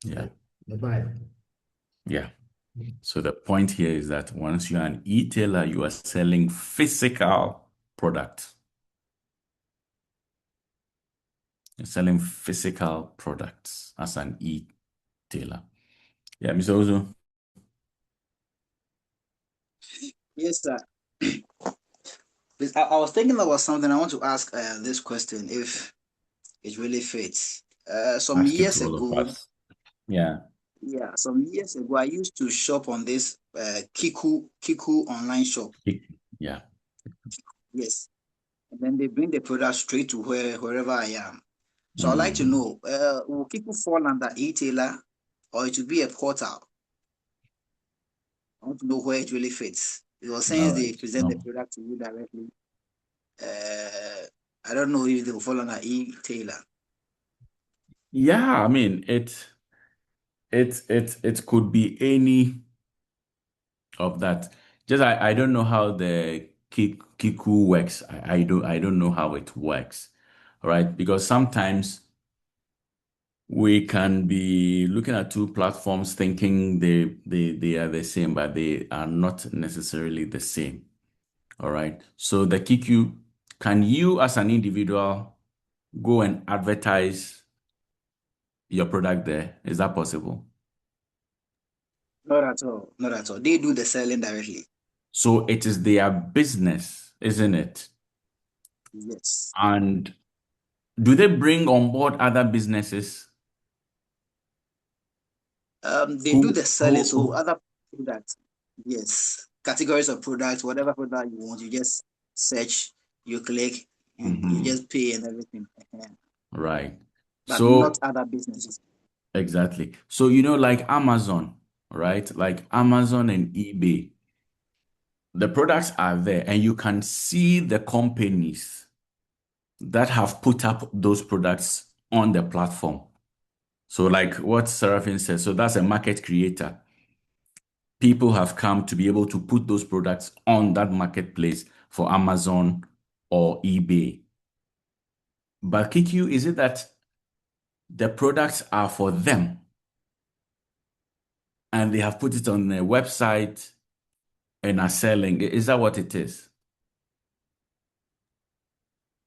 Yeah. the buyer. Yeah. So the point here is that once you're an e-tailer, you are selling physical products. You're selling physical products as an e-tailer. Yeah, Mr. Ozu. Yes, sir. I was thinking about something. I want to ask this question if it really fits. Some Ask it years to all of ago, us. Yeah. yeah, some years ago, I used to shop on this Kiku online shop. Yeah. Yes, and then they bring the product straight to wherever I am. So I'd like to Mm. know, will Kiku fall under e-tailer or it will be a portal? I want to know where it really fits. Because All since right. they present the No. product to you directly, I don't know if they will fall under e-tailer. Yeah, I mean it could be any of that. Just I don't know how the Kiku works. I don't know how it works. All right, because sometimes we can be looking at two platforms thinking they are the same, but they are not necessarily the same. All right. So the Kiku, can you as an individual go and advertise your product there? Is that possible? Not at all. Not at all. They do the selling directly. So it is their business, isn't it? Yes. And do they bring on board other businesses They do who the selling. So who other products, yes, categories of products, whatever product you want, you just search, you click, you Mhm. just pay and everything. Right. But not So other businesses. exactly. So like Amazon, right? Like Amazon and eBay, the products are there, and you can see the companies that have put up those products on the platform. So like what Seraphine says, so that's a market creator. People have come to be able to put those products on that marketplace for Amazon or eBay. But KQ, is it that the products are for them and they have put it on a website and are selling? Is that what it is?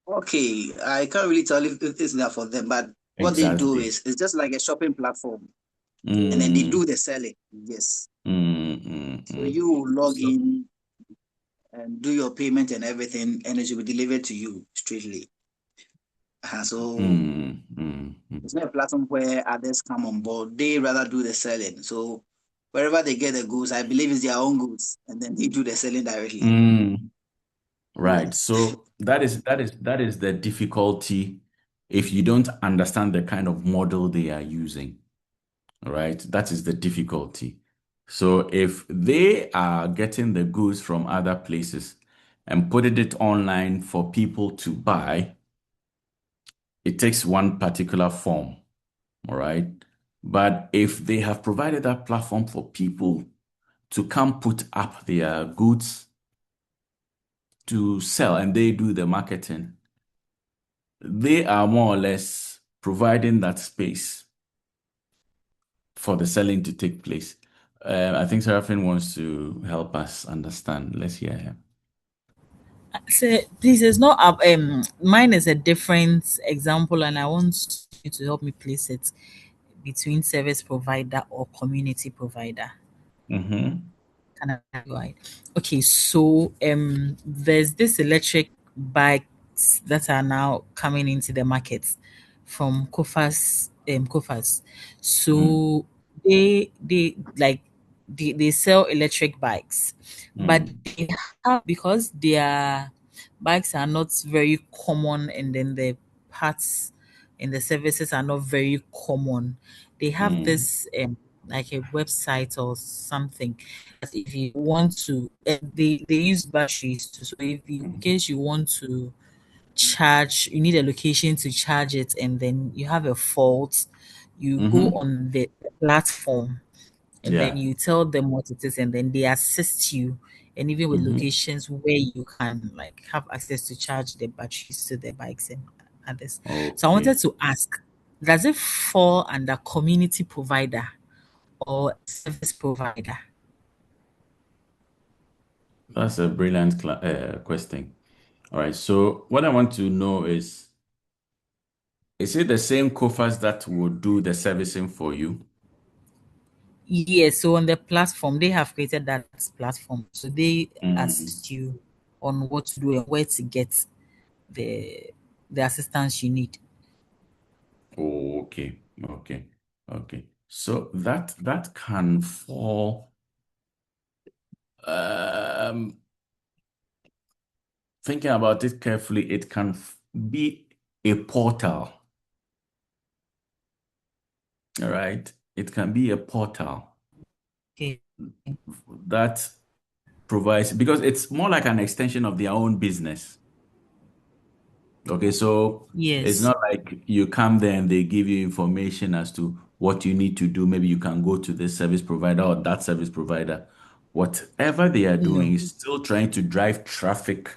Okay, I can't really tell if it's there for them, but what they do Exactly. is it's just like a shopping platform, and then they Mm, do the selling. Yes. mm, mm, So mm. you log So, in and do your payment and everything, and it will be delivered to you straightly. So mm. it's not a platform where others come on board. They rather do the selling. So wherever they get the goods, I believe it's their own goods, and then they do the selling directly. Mm. Right. So that is the difficulty if you don't understand the kind of model they are using. Right? That is the difficulty. So if they are getting the goods from other places and putting it online for people to buy, it takes one particular form. All right. But if they have provided that platform for people to come put up their goods to sell and they do the marketing, they are more or less providing that space for the selling to take place. I think Seraphine wants to help us understand. Let's hear him. So please, it's not mine is a different example, and I want you to help me place it between service provider or community provider. Mm-hmm. Kind of right. Okay, so there's this electric bikes that are now coming into the market from Kofas. Mm, So they like they sell electric bikes, but mm, they have, because their bikes are not very common, and then the parts and the services are not very common. They have mm, this like a website or something that if you want to, they use batteries too. So if you, in case you want to charge, you need a location to charge it, and then you have a fault, you go mm-hmm. on the platform, and then Yeah. you tell them what it is, and then they assist you, and even with Mm-hmm. locations where you can like have access to charge the batteries to the bikes and others. So I Okay. wanted to ask, does it fall under community provider or service provider? That's a brilliant question. All right. So what I want to know is it the same Kofas that will do the servicing for you? Yes, so on the platform, they have created that platform. So they Mm. assist you on what to do and where to get the the assistance you need. Oh, okay. Okay. Okay. So that can fall. Um, Thinking about it carefully, it can be a portal. All right. It can be a portal Okay. that provides, because it's more like an extension of their own business. Okay, so it's Yes. not like you come there and they give you information as to what you need to do. Maybe you can go to this service provider or that service provider. Whatever they are doing No. is still trying to drive traffic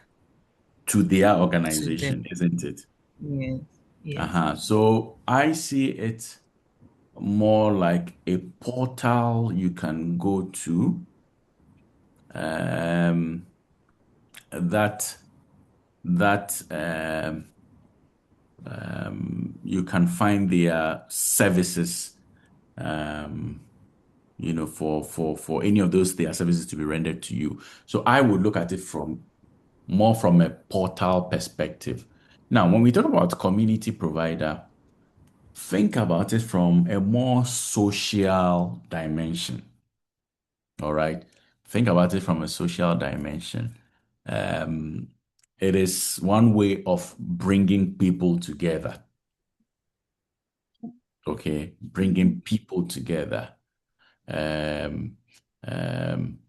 to their To them. organization, isn't it? Yes. Yes. Uh-huh. So I see it more like a portal you can go to, um, that you can find their services, um, for any of those their services to be rendered to you. So I would look at it from a portal perspective. Now, when we talk about community provider, think about it from a more social dimension. All right. Think about it from a social dimension. Um, it is one way of bringing people together. Okay. Bringing people together. Um, um,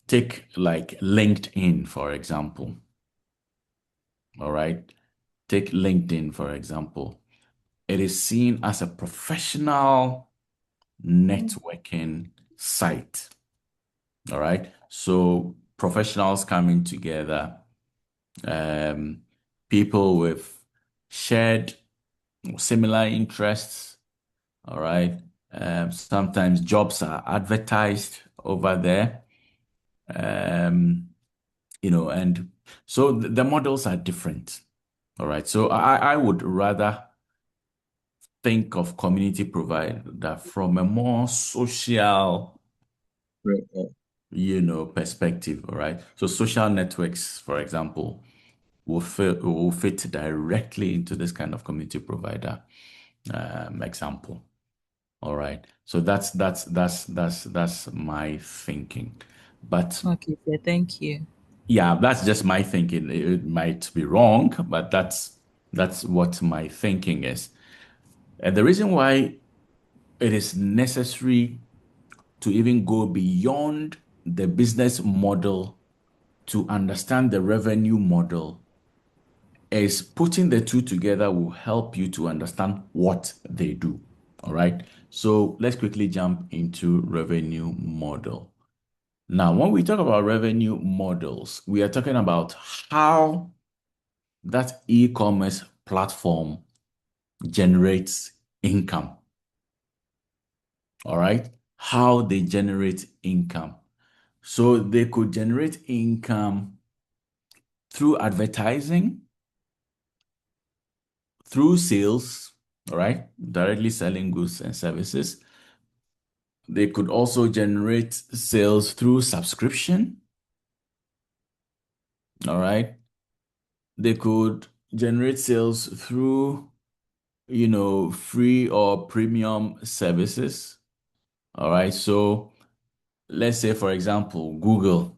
Take like LinkedIn, for example. All right. Take LinkedIn, for example. It is seen as a professional networking site. All right. So professionals coming together, um, people with shared similar interests. All right. Sometimes jobs are advertised over there. Um, and so the models are different. All right. So I would rather think of community provider from a more social, Right. perspective. All right. So social networks, for example, will fit directly into this kind of community provider example. All right. So that's my thinking. But Okay, sir. Thank you. Yeah, that's just my thinking. It might be wrong, but that's what my thinking is. And the reason why it is necessary to even go beyond the business model to understand the revenue model is putting the two together will help you to understand what they do. All right. So let's quickly jump into revenue model. Now, when we talk about revenue models, we are talking about how that e-commerce platform generates income. All right. How they generate income. So they could generate income through advertising, through sales, all right, directly selling goods and services. They could also generate sales through subscription, all right. They could generate sales through, free or premium services, all right. So let's say, for example, Google,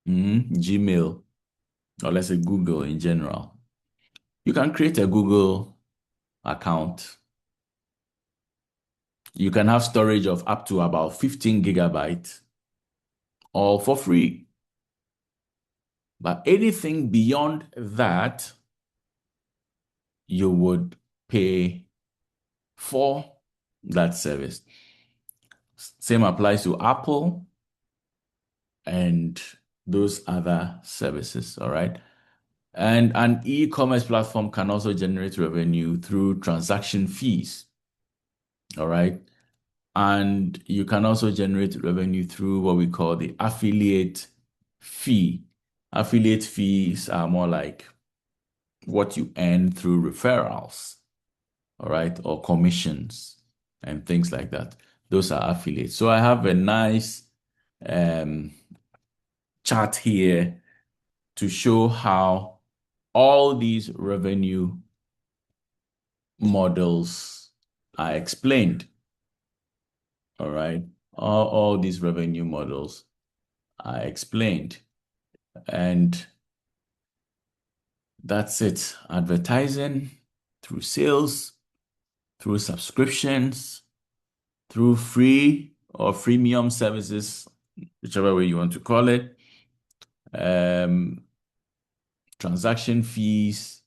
Gmail, or let's say Google in general. You can create a Google account. You can have storage of up to about 15 gigabytes, all for free. But anything beyond that, you would pay for that service. Same applies to Apple and those other services, all right? And an e-commerce platform can also generate revenue through transaction fees, all right? And you can also generate revenue through what we call the affiliate fee. Affiliate fees are more like what you earn through referrals, all right, or commissions and things like that. Those are affiliates. So I have a nice chart here to show how all these revenue models are explained. All right. All these revenue models are explained. And that's it. Advertising through sales, through subscriptions, through free or freemium services, whichever way you want to call it. Transaction fees,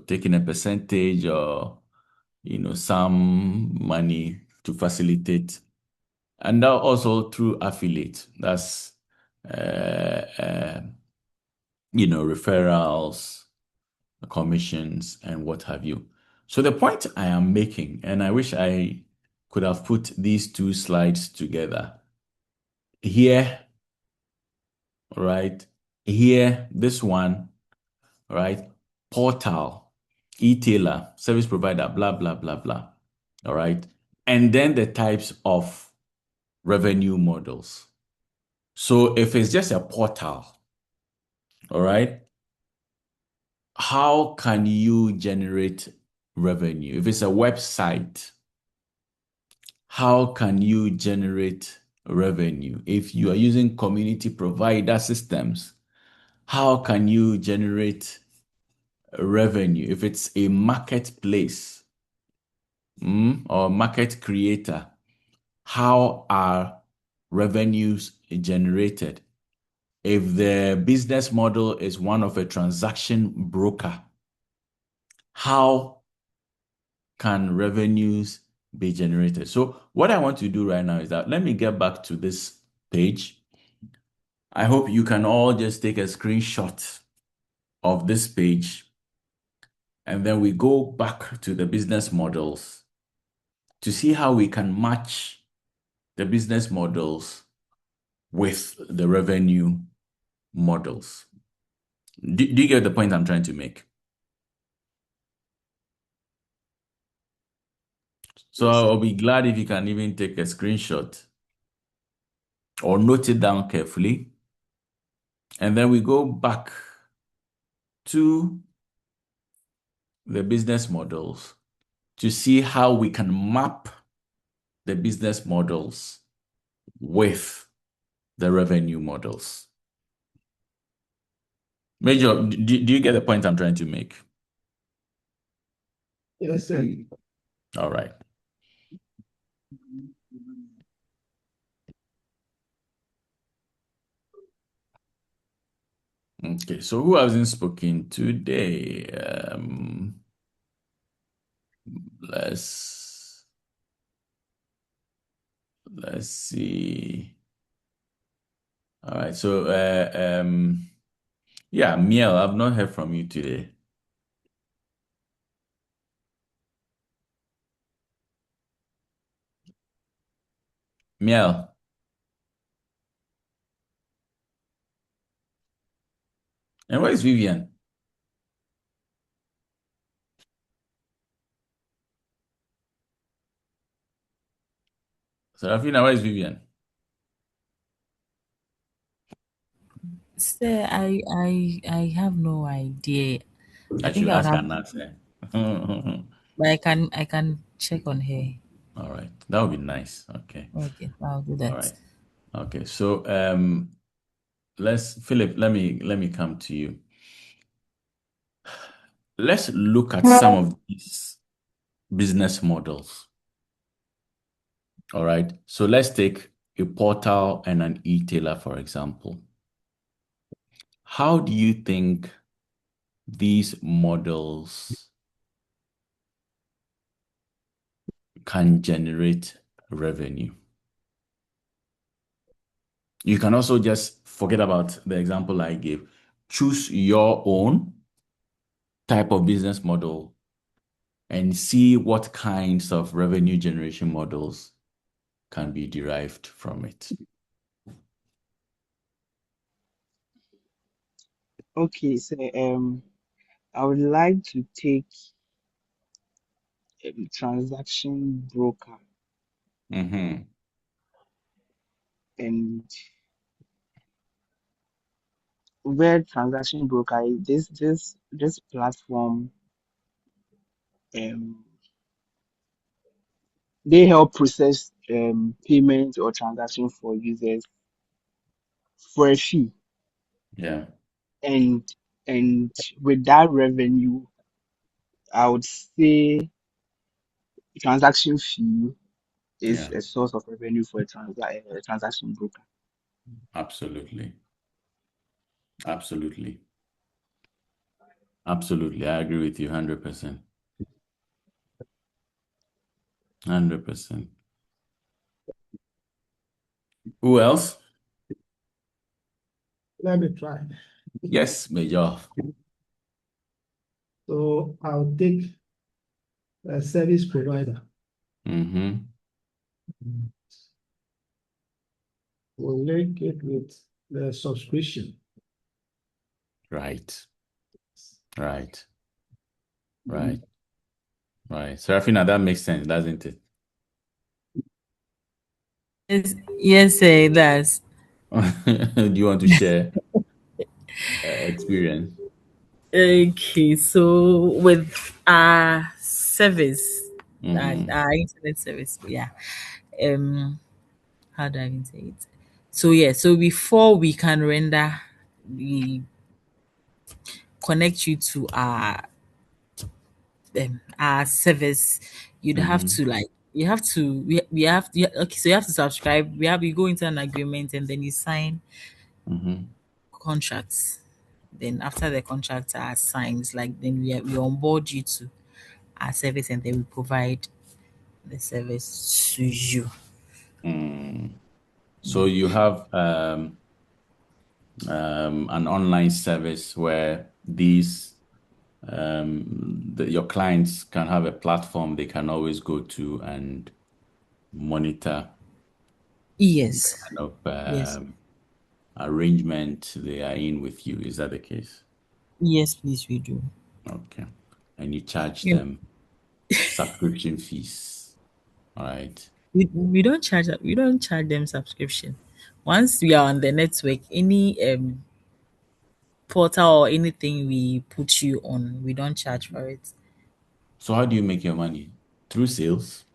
taking a percentage or, some money to facilitate. And now also through affiliate. That's, referrals, commissions, and what have you. So the point I am making, and I wish I could have put these two slides together. Here, right? Here, this one, right? Portal, e-tailer, service provider, blah, blah, blah, blah. All right. And then the types of revenue models. So if it's just a portal, all right, how can you generate revenue? If it's a website, how can you generate revenue? If you are using community provider systems, how can you generate revenue? If it's a marketplace or market creator, how are revenues generated? If the business model is one of a transaction broker, how can revenues be generated? So what I want to do right now is that let me get back to this page. I hope you can all just take a screenshot of this page, and then we go back to the business models to see how we can match the business models with the revenue models. Do you get the point I'm trying to make? So I'll be glad if you can even take a screenshot or note it down carefully. And then we go back to the business models to see how we can map the business models with the revenue models. Major, do you get the point I'm trying to make? Yes, sir. All right. Okay, so who hasn't spoken today? Let's see. All right, so yeah, Miel, I've not heard from you today. Miel. And where is Vivian? Serafina, where is Vivian? Sir, I have no idea. I I think should I would ask have, her now, sir. All but I can check on her. right, that would be nice. Okay. Okay, I'll do All that. right. Okay. So Philip, let me come to you. Let's look at some of these business models. All right. So let's take a portal and an e-tailer, for example. How do you think these models can generate revenue? You can also just forget about the example I gave. Choose your own type of business model and see what kinds of revenue generation models can be derived from it. Okay, so I would like to take transaction broker Mm-hmm. and where transaction broker is this platform um they help process payment or transaction for users for a fee, Yeah. and and with that revenue I would say transaction fee is Yeah. a source of revenue for a transaction broker. Absolutely. Absolutely. Absolutely. I agree with you 100%. 100%. Who else? Let me try. Yes, Major. So I'll take a service provider. Mm-hmm. We'll link it with the subscription. Right. Right. Right. Right. Serafina, that makes sense, doesn't it? Yes, sir, it does. Do you want to share experience? Okay, so with our service, Mm-hmm. our internet service, yeah. Um, how do I even say it? So yeah, so before we can render, we connect you to our service. You'd have Mm-hmm. to like you have to we have yeah, okay, so you have to subscribe. You go into an agreement and then you sign Mm-hmm. contracts. Then after the contracts are signed, like then we onboard you to our service and then we provide the service to you. Mm. So you have an online service where your clients can have a platform they can always go to and monitor the Yes. kind of Yes. arrangement they are in with you. Is that the case? Yes, please we do. Okay. And you charge You them subscription fees. All right. we don't charge them subscription. Once we are on the network, any portal or anything we put you on, we don't charge for it. So how do you make your money? Through sales?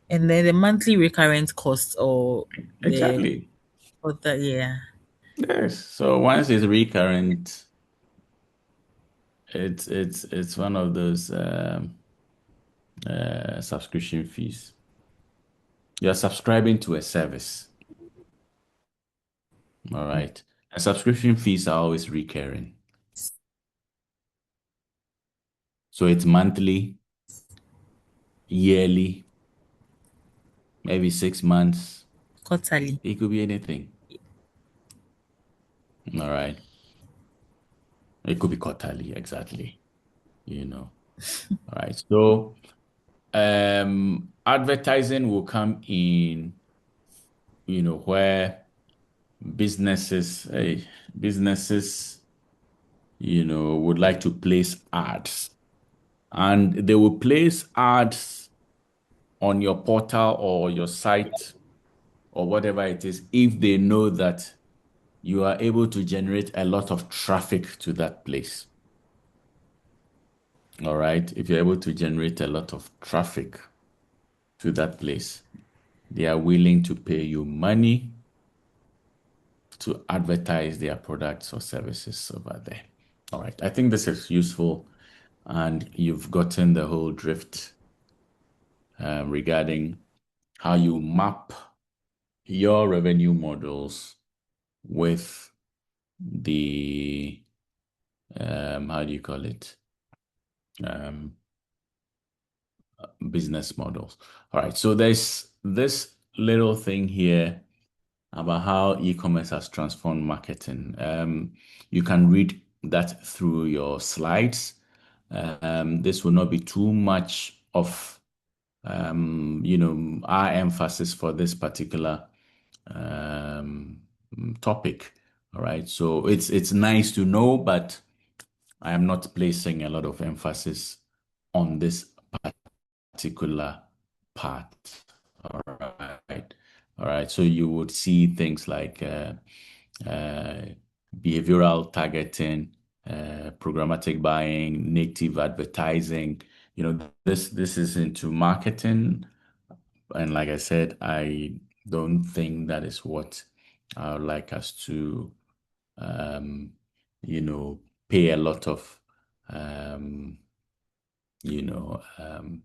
And then the monthly recurrent cost or the Exactly. portal, yeah. Yes. So once it's recurrent, it's one of those subscription fees. You're subscribing to a service. All right. And subscription fees are always recurring. So it's monthly, yearly, maybe 6 months. Quarterly. It could be anything. All right. It could be quarterly, exactly. All right. So advertising will come in, where businesses, would like to place ads. And they will place ads on your portal or your site or whatever it is if they know that you are able to generate a lot of traffic to that place. All right. If you're able to generate a lot of traffic to that place, they are willing to pay you money to advertise their products or services over there. All right. I think this is useful and you've gotten the whole drift regarding how you map your revenue models with the, how do you call it? Business models. All right. So there's this little thing here about how e-commerce has transformed marketing. You can read that through your slides. This will not be too much of our emphasis for this particular topic. All right. So it's nice to know, but I am not placing a lot of emphasis on this particular part. All right. All right. So you would see things like uh, behavioral targeting, programmatic buying, native advertising. This is into marketing. And like I said, I don't think that is what I would like us to, um, pay a lot of, you know, um,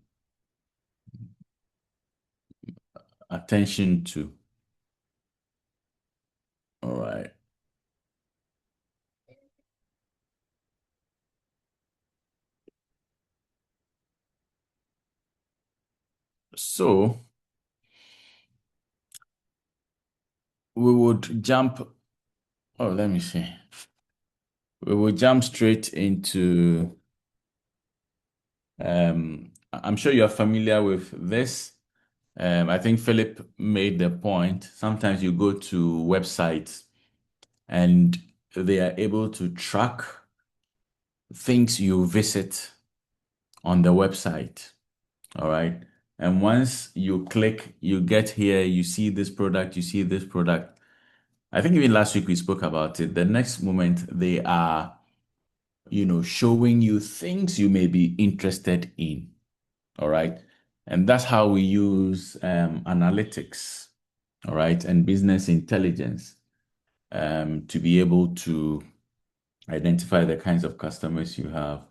attention to. All right. So we would jump. Oh, let me see. We will jump straight into. I'm sure you're familiar with this. I think Philip made the point. Sometimes you go to websites and they are able to track things you visit on the website. All right. And once you click, you get here, you see this product, you see this product. I think even last week we spoke about it. The next moment they are, showing you things you may be interested in. All right. And that's how we use analytics, all right, and business intelligence to be able to identify the kinds of customers you have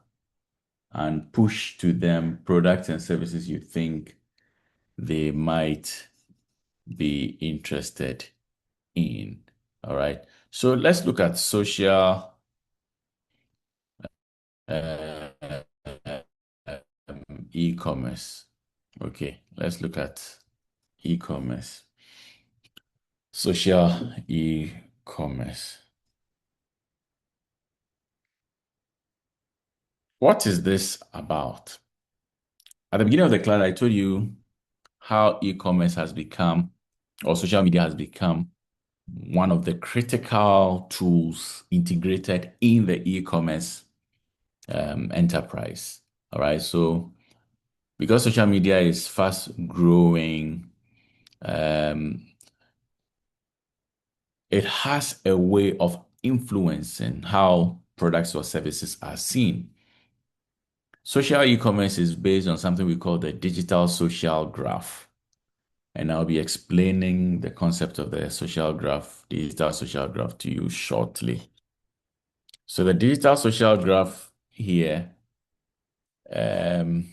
and push to them products and services you think they might be interested in. All right. So let's look at social uh, e-commerce. Okay, let's look at e-commerce. Social e-commerce. What is this about? At the beginning of the class, I told you how e-commerce has become, or social media has become, one of the critical tools integrated in the e-commerce enterprise. All right. So because social media is fast growing, it has a way of influencing how products or services are seen. Social e-commerce is based on something we call the digital social graph. and I'll be explaining the concept of the social graph, digital social graph to you shortly. So the digital social graph here, in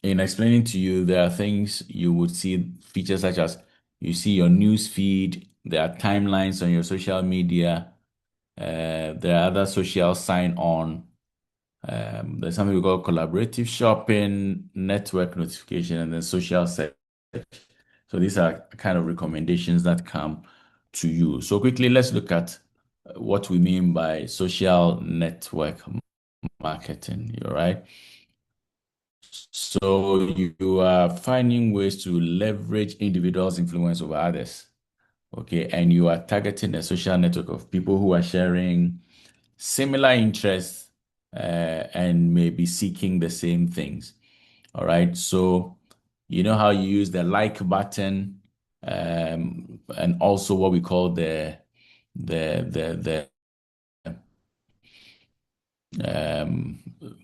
explaining to you, there are things you would see, features such as you see your news feed, there are timelines on your social media, there are other social sign-on. There's something we call collaborative shopping, network notification, and then social search. So these are kind of recommendations that come to you. So quickly, let's look at what we mean by social network marketing. You're right. So you are finding ways to leverage individuals' influence over others. Okay, and you are targeting a social network of people who are sharing similar interests and maybe seeking the same things. All right. So you know how you use the like button and also what we call the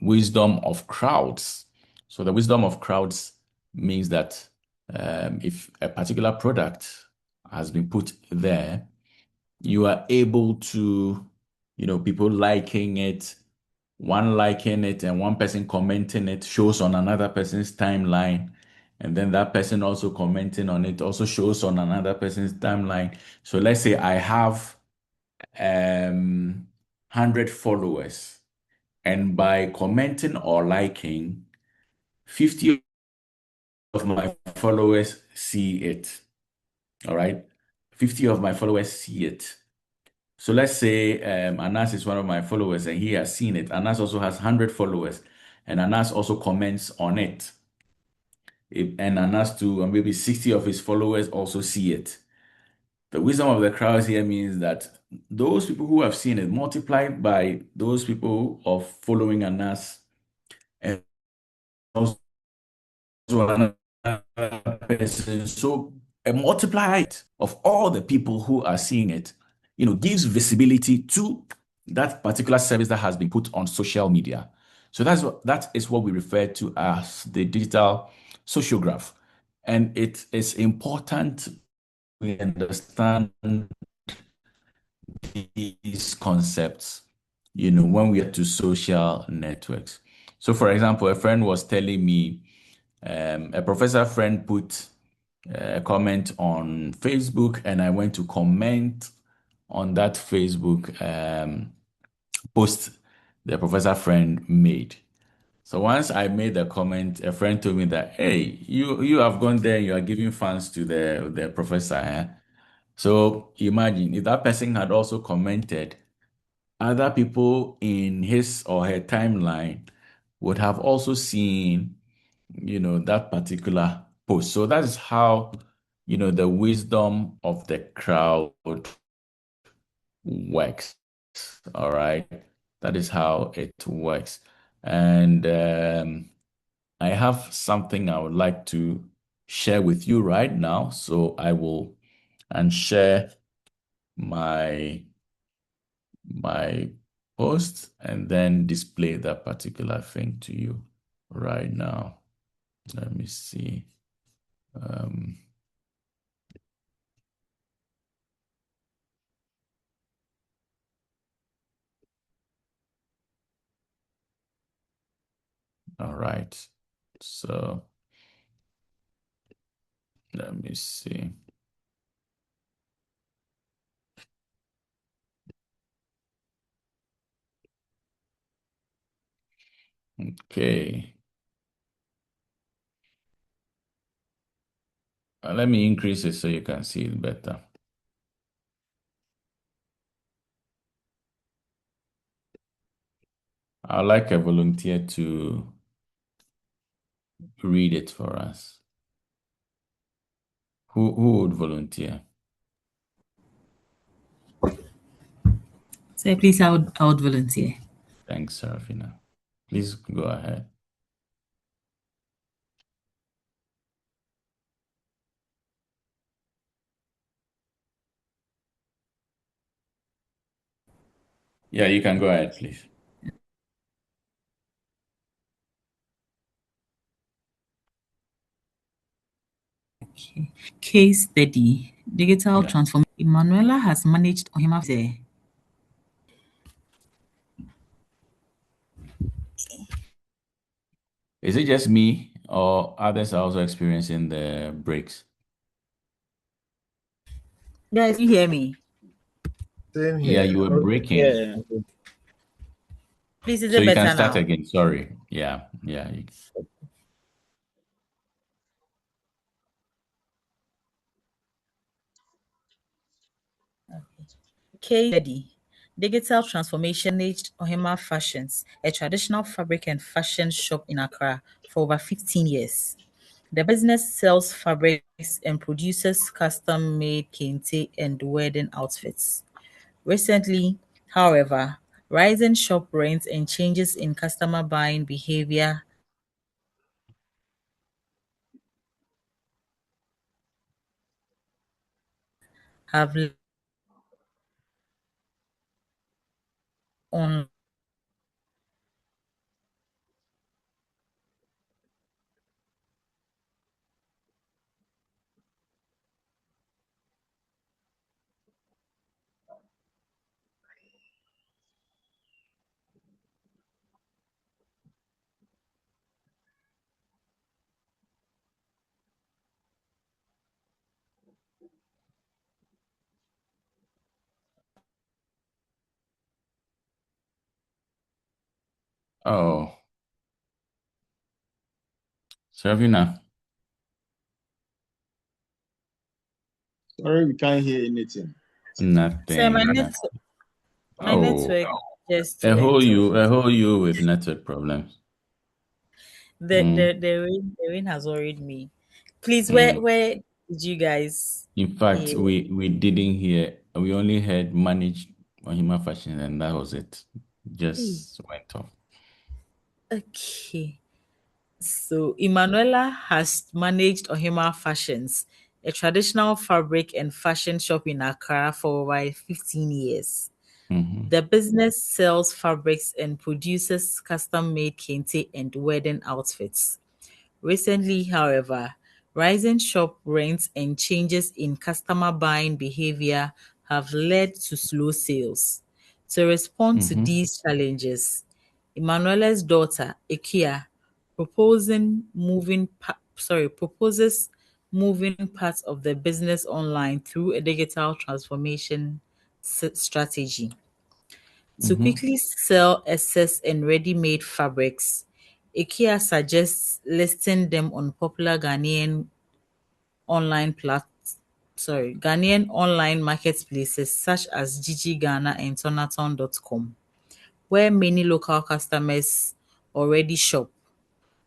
wisdom of crowds. So the wisdom of crowds means that if a particular product has been put there, you are able to, people liking it, one liking it and one person commenting it shows on another person's timeline. And then that person also commenting on it also shows on another person's timeline. So let's say I have 100 followers, and by commenting or liking, 50 of my followers see it. All right. 50 of my followers see it. So let's say Anas is one of my followers and he has seen it. Anas also has 100 followers and Anas also comments on it. And Anas too, and maybe 60 of his followers also see it. The wisdom of the crowds here means that those people who have seen it multiplied by those people of following Anas and also another person. So a multiplier of all the people who are seeing it, gives visibility to that particular service that has been put on social media. So that is what we refer to as the digital social graph. And it is important we understand these concepts, when we get to social networks. So for example, a friend was telling me, a professor friend put a comment on Facebook, and I went to comment on that Facebook post the professor friend made. So once I made the comment, a friend told me that, hey, you have gone there, you are giving fans to the professor. Eh? So imagine if that person had also commented, other people in his or her timeline would have also seen, that particular post. So that is how, the wisdom of the crowd works. All right. That is how it works. And I have something I would like to share with you right now. So I will and share my post and then display that particular thing to you right now. Let me see. All right. So let me see. Okay. Let me increase it so you can see it better. I'd like a volunteer to read it for us. Who would volunteer? So please, I would volunteer. Thanks, Serafina. Please go ahead. Yeah, you can go ahead, please. Case study. Digital Yeah. transformation. Emanuela has managed Ohima there. Is it just me or others are also experiencing the breaks? Guys, you hear me? Same Yeah, here. you were breaking. Yeah. Please, is So it you can better start now? again. Sorry. Yeah. Case study. Digital transformation managed Ohima Fashions, a traditional fabric and fashion shop in Accra, for over 15 years. The business sells fabrics and produces custom-made kente and wedding outfits. Recently, however, rising shop rents and changes in customer buying behavior have led on Oh, Servina, Sorry, we can't hear anything. so my nothing. network, my Oh, network just went off. a whole you with network problems. The Mm, the the rain the rain has worried me. Please, mm. where did you guys In fact, hear? we didn't hear. We only heard managed Ohima Fashion, and that was it. Just went off. Okay. So Emanuela has managed Ohima Fashions, a traditional fabric and fashion shop in Accra for over 15 years. Mm-hmm. The business sells fabrics and produces custom-made kente and wedding outfits. Recently, however, rising shop rents and changes in customer buying behavior have led to slow sales. To respond to Mm-hmm. these challenges, Emanuela's daughter, Ikia, proposes moving parts of the business online through a digital transformation strategy. To Mm-hmm. quickly sell excess and ready-made fabrics, IKEA suggests listing them on popular online plat Ghanaian online marketplaces such as Gigi Ghana and Tonaton.com, where many local customers already shop.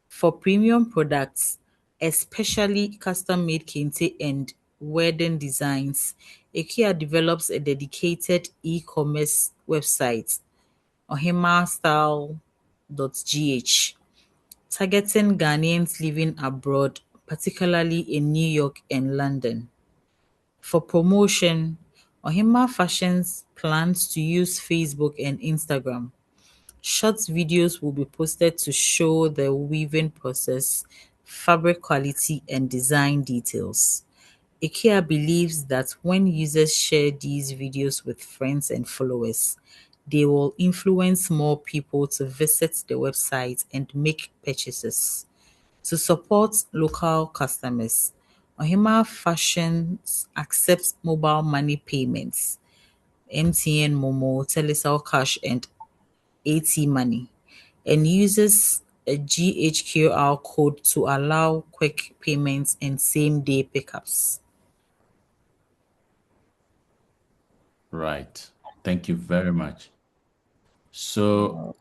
For premium products, especially custom-made kente and wedding designs, IKEA develops a dedicated e-commerce website, ohimastyle.gh, targeting Ghanaians living abroad, particularly in New York and London. For promotion, Ohima Fashions plans to use Facebook and Instagram. Short videos will be posted to show the weaving process, fabric quality, and design details. IKEA believes that when users share these videos with friends and followers, they will influence more people to visit the website and make purchases. To support local customers, Ohima Fashions accepts mobile money payments, MTN Momo, Telecel Cash, and AT Money, and uses a GHQR code to allow quick payments and same-day pickups. Right. Thank you very much. So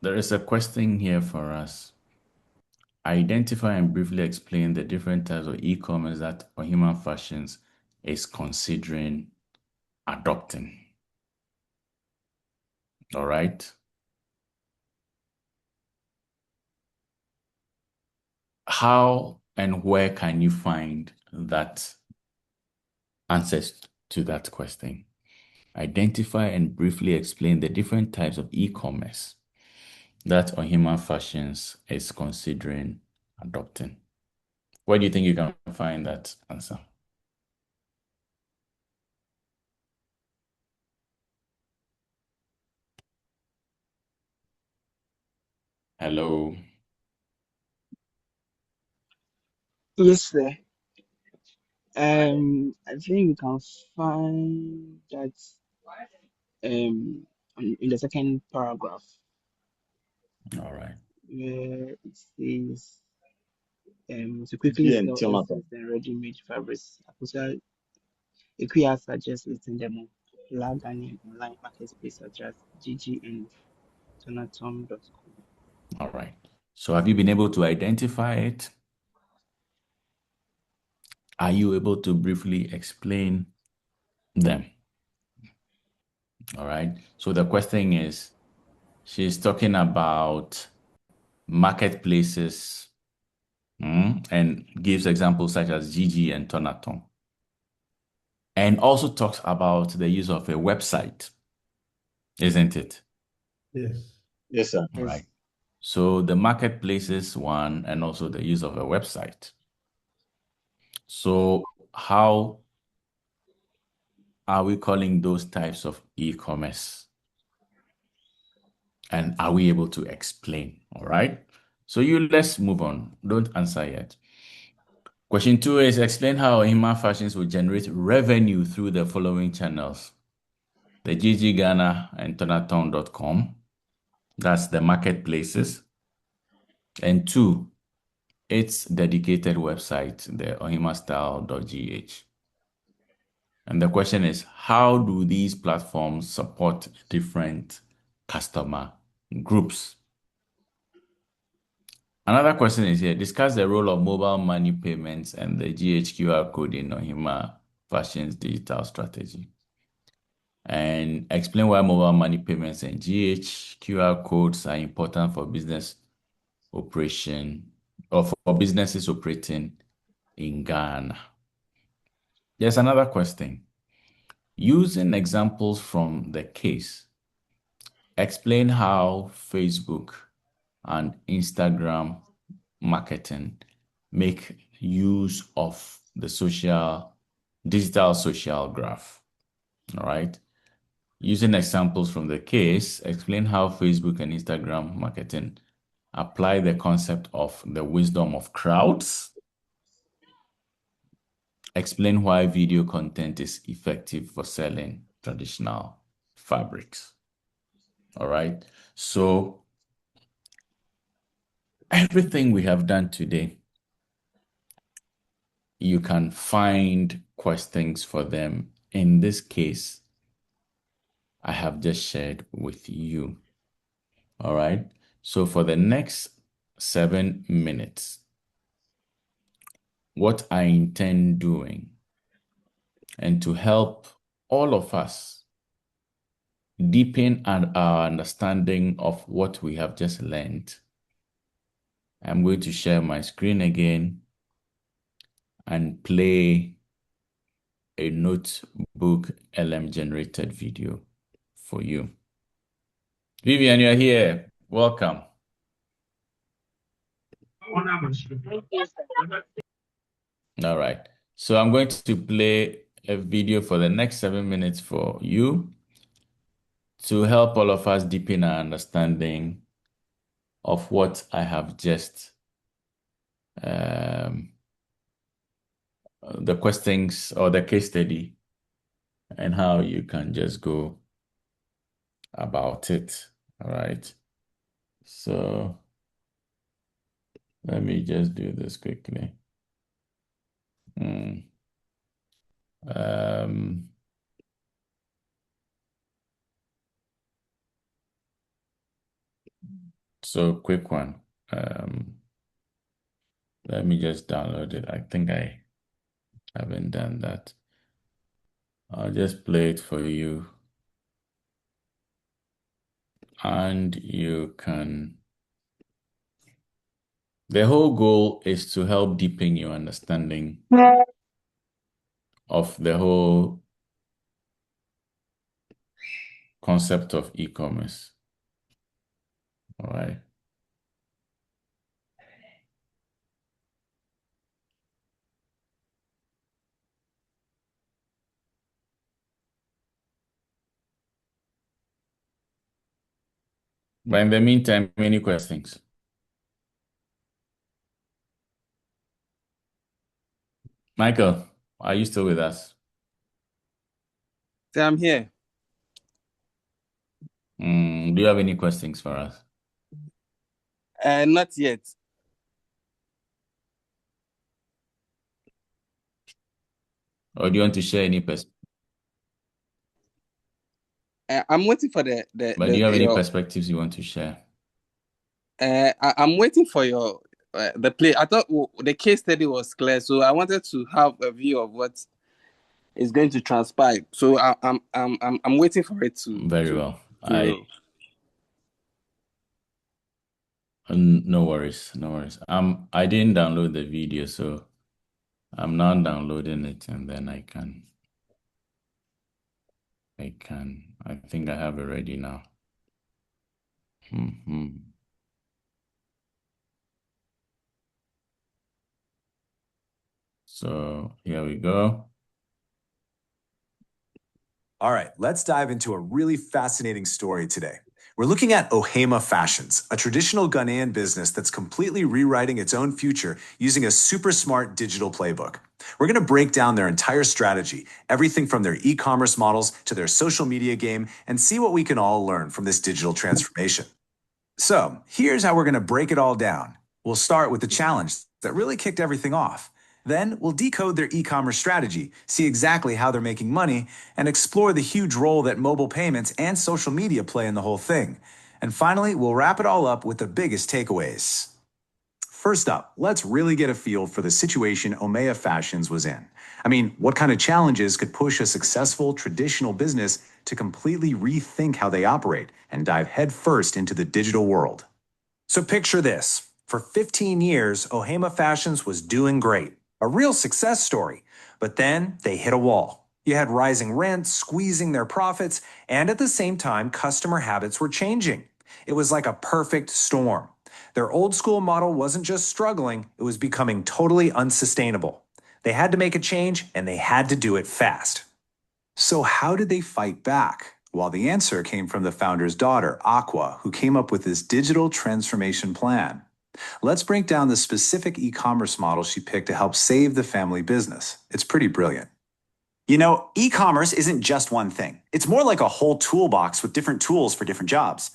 there is a question here for us. Identify and briefly explain the different types of e-commerce that Ohima Fashions is considering adopting. All right. How and where can you find that answers to that question? Identify and briefly explain the different types of e-commerce that Ohima Fashions is considering adopting. Where do you think you can find that answer? Hello. Yes, sir. I think we can find that in the second paragraph All right. where it says to quickly Yeah, sell Jonathan. essence and ready-made fabrics. Apostle Equia suggests listing them on plug and online marketplace such as GG and Tonatom.com. All right. So have you been able to identify it? Are you able to briefly explain them? All right. So the question is, she's talking about marketplaces, and gives examples such as GG and Tonatom. And also talks about the use of a website, isn't it? Yes. Yes, sir. All Yes. right. So the marketplaces one, and also the use of a website. So how are we calling those types of e-commerce? And are we able to explain? All right. So let's move on. Don't answer yet. Question 2 is explain how Hima Fashions will generate revenue through the following channels. The GG Ghana and Tonaton.com. That's the marketplaces. And 2, its dedicated website, the ohimastyle.gh. And the question is, how do these platforms support different customer groups? Another question is here, discuss the role of mobile money payments and the GHQR code in Ohima Fashion's digital strategy. And explain why mobile money payments and GHQR codes are important for business operation or for businesses operating in Ghana. There's another question. Using examples from the case, explain how Facebook and Instagram marketing make use of the digital social graph. All right. Using examples from the case, explain how Facebook and Instagram marketing apply the concept of the wisdom of crowds. Explain why video content is effective for selling traditional fabrics. All right. So everything we have done today, you can find questions for them. In this case, I have just shared with you. All right. So for the next 7 minutes, what I intend doing, and to help all of us deepen our understanding of what we have just learned, I'm going to share my screen again and play a notebook LM generated video for you. Vivian, you're here. Welcome. All right. So I'm going to play a video for the next 7 minutes for you to help all of us deepen our understanding of what I have just the questions or the case study, and how you can just go about it. All right. So let me just do this quickly. Hmm. So quick one. Let me just download it. I think I haven't done that. I'll just play it for you. And you can. The whole goal is to help deepen your understanding of the whole concept of e-commerce. All right. But in the meantime, any questions? Michael, are you still with us? So I'm here. Do you have any questions for us? Not yet. Or do you want to share any perspective? I'm waiting for the But do you have any your. perspectives you want to share? I'm waiting for your the play. I thought the case study was clear, so I wanted to have a view of what is going to transpire. So I'm waiting for it to. Very well. to No worries, no worries. I didn't download the video, so I'm now downloading it, and then I think I have it ready now. So here we go. All right, let's dive into a really fascinating story today. We're looking at Ohema Fashions, a traditional Ghanaian business that's completely rewriting its own future using a super smart digital playbook. We're going to break down their entire strategy, everything from their e-commerce models to their social media game, and see what we can all learn from this digital transformation. So here's how we're going to break it all down. We'll start with the challenge that really kicked everything off. Then we'll decode their e-commerce strategy, see exactly how they're making money, and explore the huge role that mobile payments and social media play in the whole thing. And finally, we'll wrap it all up with the biggest takeaways. First up, let's really get a feel for the situation Omea Fashions was in. I mean, what kind of challenges could push a successful traditional business to completely rethink how they operate and dive headfirst into the digital world? So picture this. For 15 years, Ohema Fashions was doing great. A real success story. But then they hit a wall. You had rising rents, squeezing their profits, and at the same time, customer habits were changing. It was like a perfect storm. Their old school model wasn't just struggling, it was becoming totally unsustainable. They had to make a change, and they had to do it fast. So how did they fight back? Well, the answer came from the founder's daughter, Aqua, who came up with this digital transformation plan. Let's break down the specific e-commerce model she picked to help save the family business. It's pretty brilliant. You know, e-commerce isn't just one thing. It's more like a whole toolbox with different tools for different jobs.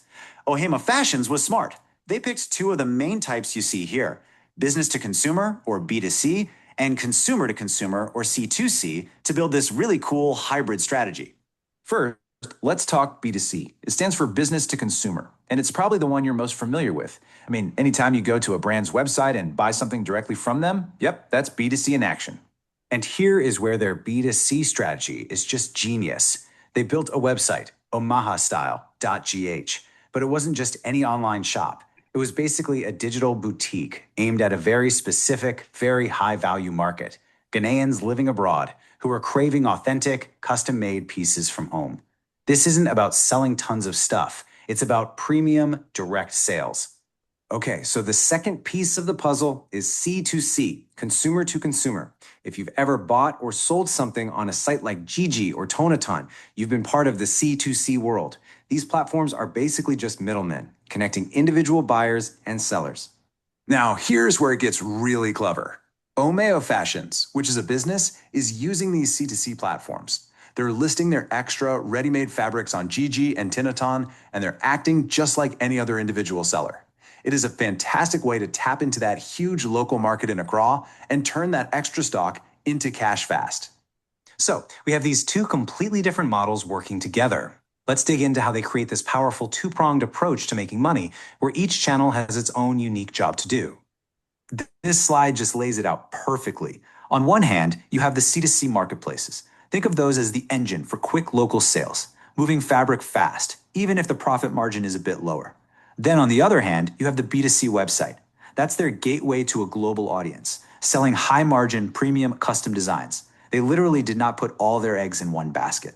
Ohema Fashions was smart. They picked two of the main types you see here, business to consumer, or B2C, and consumer to consumer, or C2C, to build this really cool hybrid strategy. First, let's talk B2C. It stands for business to consumer, and it's probably the one you're most familiar with. I mean, anytime you go to a brand's website and buy something directly from them, yep, that's B2C in action. And here is where their B2C strategy is just genius. They built a website, omahastyle.gh, but it wasn't just any online shop. It was basically a digital boutique aimed at a very specific, very high-value market, Ghanaians living abroad who are craving authentic, custom-made pieces from home. This isn't about selling tons of stuff. It's about premium, direct sales. Okay, so the second piece of the puzzle is C2C, consumer to consumer. If you've ever bought or sold something on a site like Gigi or Tonaton, you've been part of the C2C world. These platforms are basically just middlemen, connecting individual buyers and sellers. Now, here's where it gets really clever. Omeo Fashions, which is a business, is using these C2C platforms. They're listing their extra ready-made fabrics on Gigi and Tonaton, and they're acting just like any other individual seller. It is a fantastic way to tap into that huge local market in Accra and turn that extra stock into cash fast. So we have these two completely different models working together. Let's dig into how they create this powerful two-pronged approach to making money, where each channel has its own unique job to do. This slide just lays it out perfectly. On one hand, you have the C2C marketplaces. Think of those as the engine for quick local sales, moving fabric fast, even if the profit margin is a bit lower. Then on the other hand, you have the B2C website. That's their gateway to a global audience, selling high-margin premium custom designs. They literally did not put all their eggs in one basket.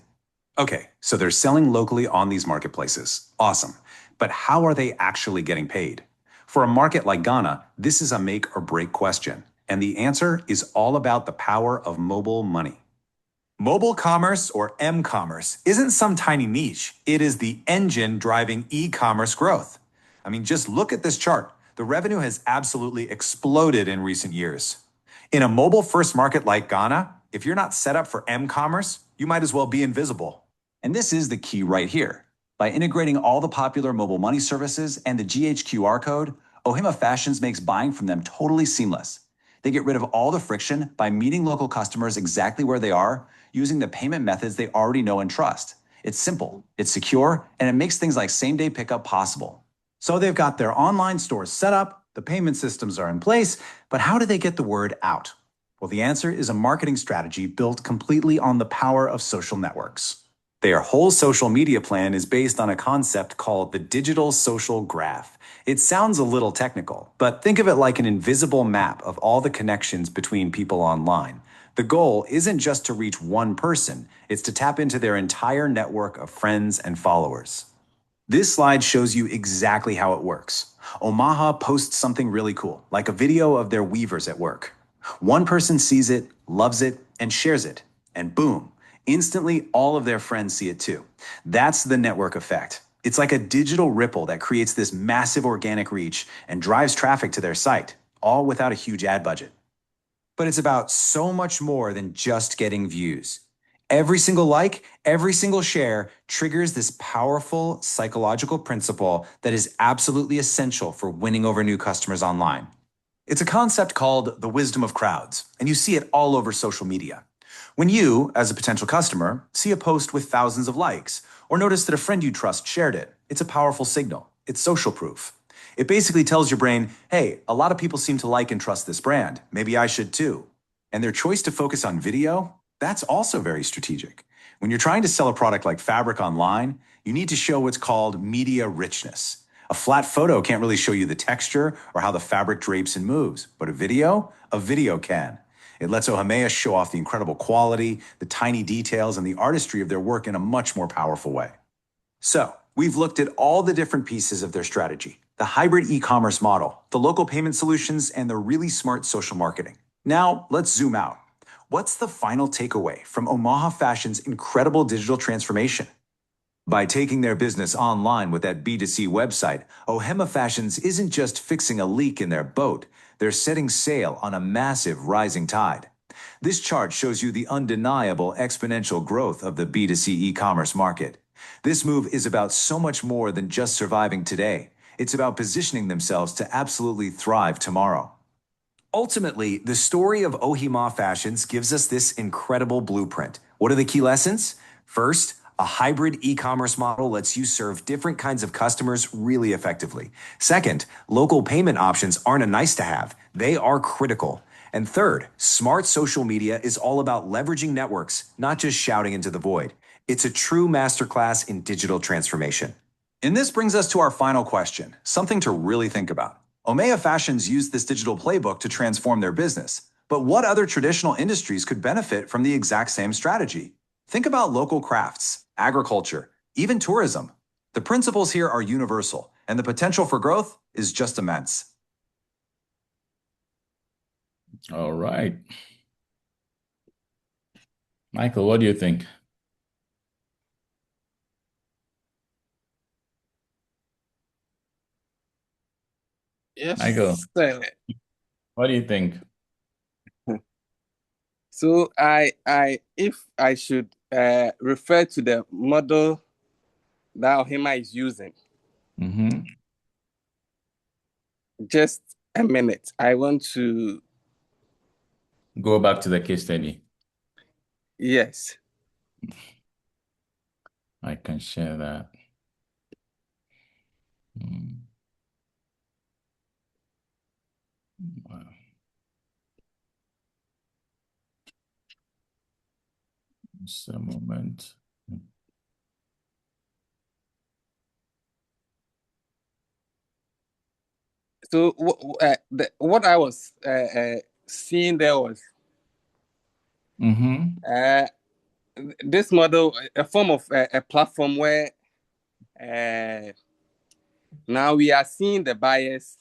Okay, so they're selling locally on these marketplaces. Awesome. But how are they actually getting paid? For a market like Ghana, this is a make or break question. And the answer is all about the power of mobile money. Mobile commerce, or m-commerce, isn't some tiny niche. It is the engine driving e-commerce growth. I mean, just look at this chart. The revenue has absolutely exploded in recent years. In a mobile-first market like Ghana, if you're not set up for m-commerce, you might as well be invisible. And this is the key right here. By integrating all the popular mobile money services and the GHQR code, Ohima Fashions makes buying from them totally seamless. They get rid of all the friction by meeting local customers exactly where they are, using the payment methods they already know and trust. It's simple, it's secure, and it makes things like same-day pickup possible. So they've got their online stores set up, the payment systems are in place, but how do they get the word out? Well, the answer is a marketing strategy built completely on the power of social networks. Their whole social media plan is based on a concept called the digital social graph. It sounds a little technical, but think of it like an invisible map of all the connections between people online. The goal isn't just to reach one person, it's to tap into their entire network of friends and followers. This slide shows you exactly how it works. Omaha posts something really cool, like a video of their weavers at work. One person sees it, loves it, and shares it. And boom, instantly all of their friends see it too. That's the network effect. It's like a digital ripple that creates this massive organic reach and drives traffic to their site, all without a huge ad budget. But it's about so much more than just getting views. Every single like, every single share triggers this powerful psychological principle that is absolutely essential for winning over new customers online. It's a concept called the wisdom of crowds, and you see it all over social media. When you, as a potential customer, see a post with thousands of likes, or notice that a friend you trust shared it, it's a powerful signal. It's social proof. It basically tells your brain, hey, a lot of people seem to like and trust this brand. Maybe I should too. And their choice to focus on video, that's also very strategic. When you're trying to sell a product like fabric online, you need to show what's called media richness. A flat photo can't really show you the texture or how the fabric drapes and moves, but a video can. It lets Ohamea show off the incredible quality, the tiny details, and the artistry of their work in a much more powerful way. So, we've looked at all the different pieces of their strategy, the hybrid e-commerce model, the local payment solutions, and the really smart social marketing. Now, let's zoom out. What's the final takeaway from Omaha Fashion's incredible digital transformation? By taking their business online with that B2C website, Ohema Fashions isn't just fixing a leak in their boat, they're setting sail on a massive rising tide. This chart shows you the undeniable exponential growth of the B2C e-commerce market. This move is about so much more than just surviving today. It's about positioning themselves to absolutely thrive tomorrow. Ultimately, the story of Ohima Fashions gives us this incredible blueprint. What are the key lessons? First, a hybrid e-commerce model lets you serve different kinds of customers really effectively. Second, local payment options aren't a nice to have. They are critical. And third, smart social media is all about leveraging networks, not just shouting into the void. It's a true masterclass in digital transformation. And this brings us to our final question, something to really think about. Omea Fashions used this digital playbook to transform their business. But what other traditional industries could benefit from the exact same strategy? Think about local crafts, agriculture, even tourism. The principles here are universal, and the potential for growth is just immense. All right. Michael, what do you think? Yes, Michael, sir. what do you think? So if I should refer to the model that Ohima is using, just a minute. I want to go back to the case study. Yes. I can share that. Wow. Just a moment. So what I was seeing there was this model, a form of a platform where now we are seeing the buyers,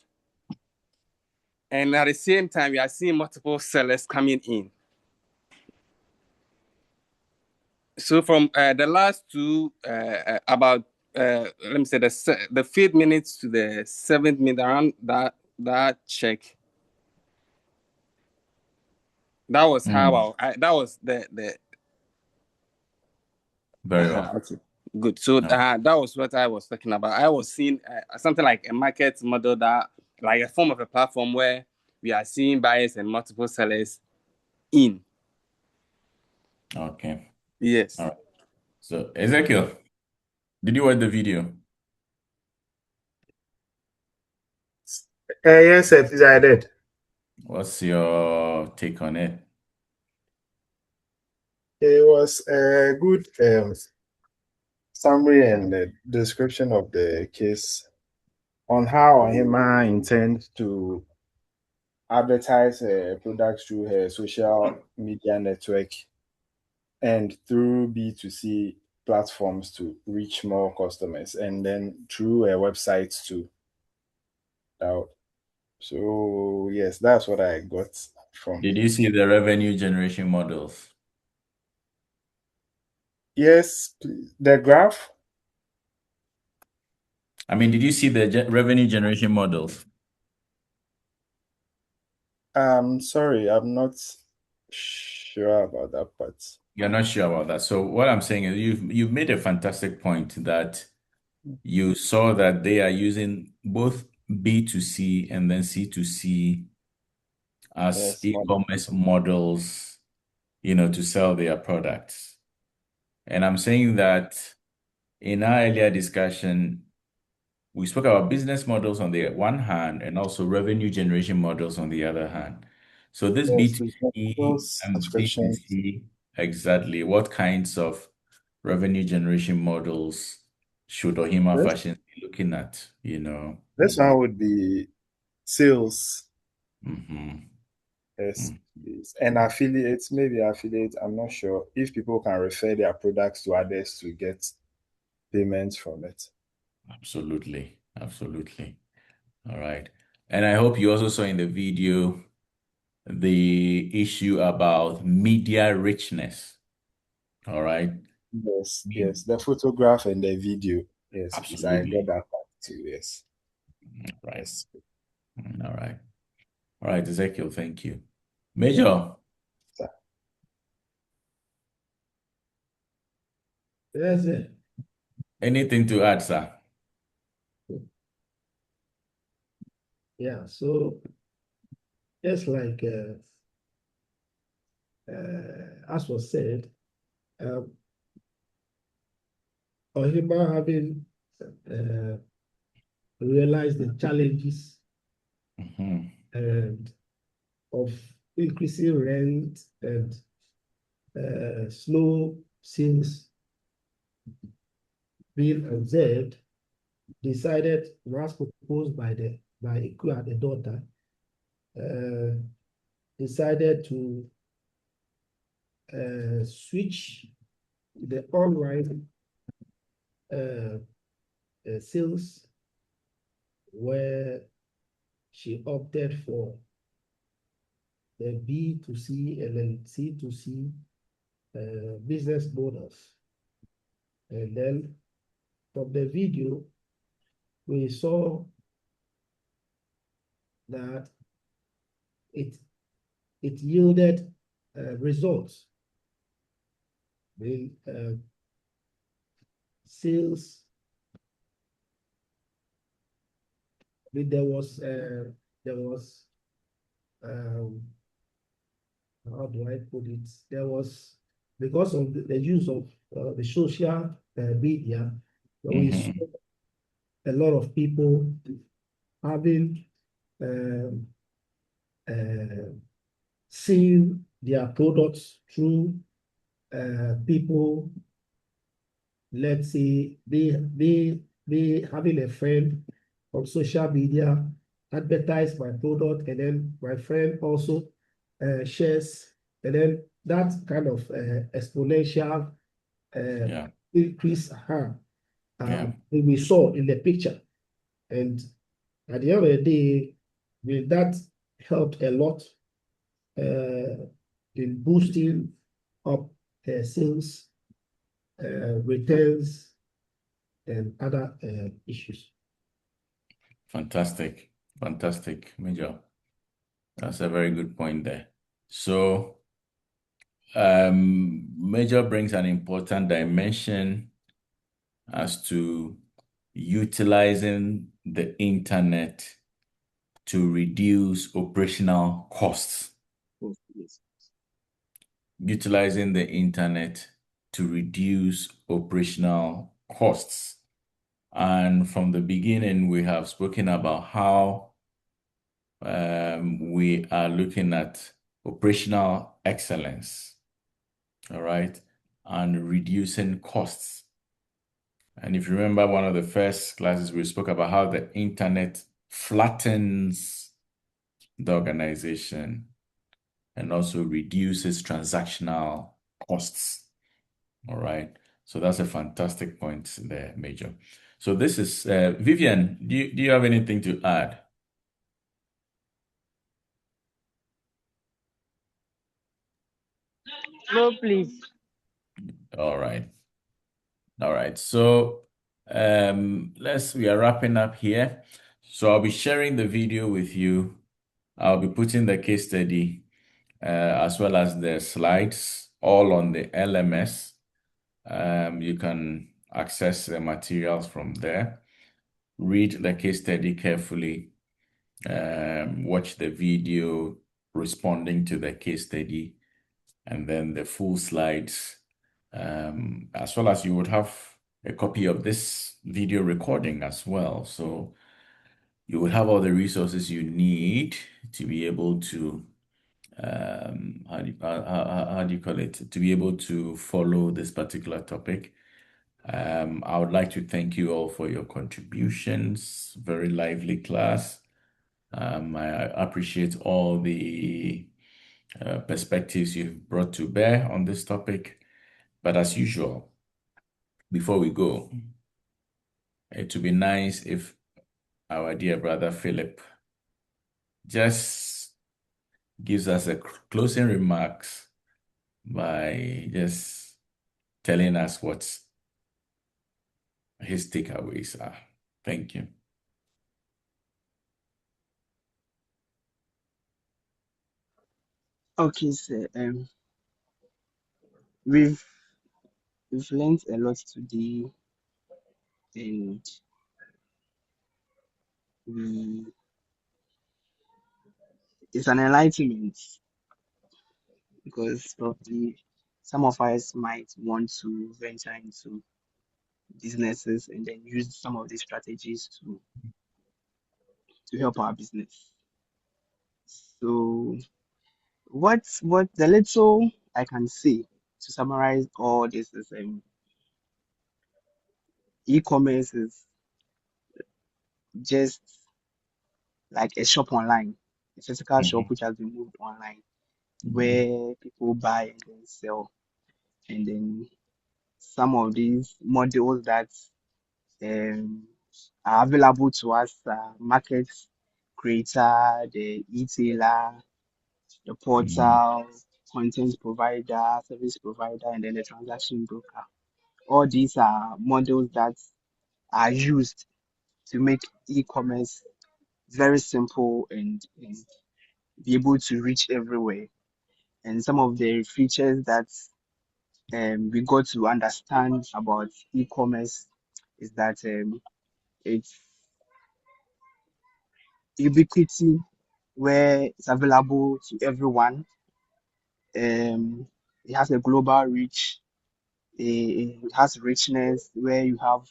and at the same time we are seeing multiple sellers coming in. So from the last two, about let me say the 5th minute to the 7th minute, around that check. That was how that was the Very well. okay, good. So that was what I was talking about. I was seeing something like a market model, that like a form of a platform where we are seeing buyers and multiple sellers in. Okay. Yes. All right. So Ezekiel, did you watch the video? Yes, sir, please, I did. What's your take on it? It was a good summary and description of the case on how Ohima intends to advertise products through her social media network and through B2C platforms to reach more customers, and then through a website too. So yes, that's what I got from. Did you see the revenue generation models? Yes, please. The graph. I mean, did you see the revenue generation models? Sorry, I'm not sure about that part. You're not sure about that. So what I'm saying is you've made a fantastic point that you saw that they are using both B2C and then C2C as Yes, e-commerce models, to sell their products. And I'm saying that in our earlier discussion, we spoke about business models on the one hand and also revenue generation models on the other hand. So this yes, B2C those and subscriptions. C2C, exactly what kinds of revenue generation models should Ohima This, Fashion be looking at, this one would be sales. Mm-hmm. Yes, please. And affiliates, maybe affiliates. I'm not sure if people can refer their products to others to get payments from it. Absolutely. Absolutely. All right. And I hope you also saw in the video the issue about media richness. All right. Yes, yes. The photograph and the video. Yes, please. I got Absolutely. that part too. Yes. Right. Yes. All right. All right, Ezekiel, thank you. Major, Sir. Yes, sir. anything to add, sir? Yeah, so just like as was said, Ohima having realized the challenges Mm-hmm. and of increasing rent and slow sales being observed, decided, was proposed by Iku and the daughter, decided to switch the online sales, where she opted for the B2C and then C2C business models. And then from the video, we saw that it yielded results. The sales, there was how do I put it? There was, because of the use of the social media, we saw Mm-hmm. a lot of people having um, uh, seen their products through people, let's say they having a friend on social media advertise my product, and then my friend also shares, and then that kind of exponential Yeah. increase Yeah. we saw in the picture. And at the end of the day, that helped a lot in boosting up sales, returns, and other issues. Fantastic. Fantastic, Major. That's a very good point there. So, Major brings an important dimension as to utilizing the internet to reduce operational costs. Yes. Utilizing the internet to reduce operational costs. And from the beginning, we have spoken about how we are looking at operational excellence, all right, and reducing costs. And if you remember one of the first classes, we spoke about how the internet flattens the organization and also reduces transactional costs. All right. So that's a fantastic point there, Major. So this is Vivian. Do you have anything to add? No, please. All right. All right. So we are wrapping up here. So I'll be sharing the video with you. I'll be putting the case study as well as the slides all on the LMS. You can access the materials from there. Read the case study carefully. Watch the video responding to the case study, and then the full slides, as well as you would have a copy of this video recording as well. So you will have all the resources you need to be able to, how do you call it? To be able to follow this particular topic. I would like to thank you all for your contributions. Very lively class. I appreciate all the perspectives you've brought to bear on this topic. But as usual, before we go, it would be nice if our dear brother Philip just gives us a closing remarks by just telling us what his takeaways are. Thank you. Okay, sir. We've learned a lot today, and we it's an enlightenment because probably some of us might want to venture into businesses and then use some of these strategies to help our business. So what the little I can say to summarize all this is e-commerce is just like a shop online, a physical shop which has been moved online, where people buy and then sell. And then some of these models that um, are available to us, market creator, the e-tailer, the portal, content provider, service provider, and then the transaction broker. All these are models that are used to make e-commerce very simple and be able to reach everywhere. And some of the features that we got to understand about e-commerce is that it's ubiquity, where it's available to everyone. It has a global reach. It has richness, where you have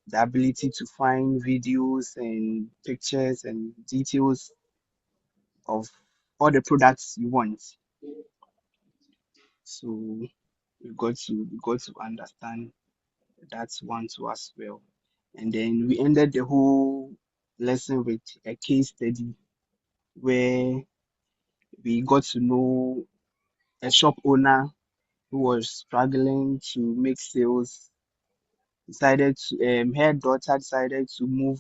the ability to find videos and pictures and details of all the products you want. So we got to understand that one too as well. And then we ended the whole lesson with a case study where we got to know a shop owner who was struggling to make sales, decided to her daughter decided to move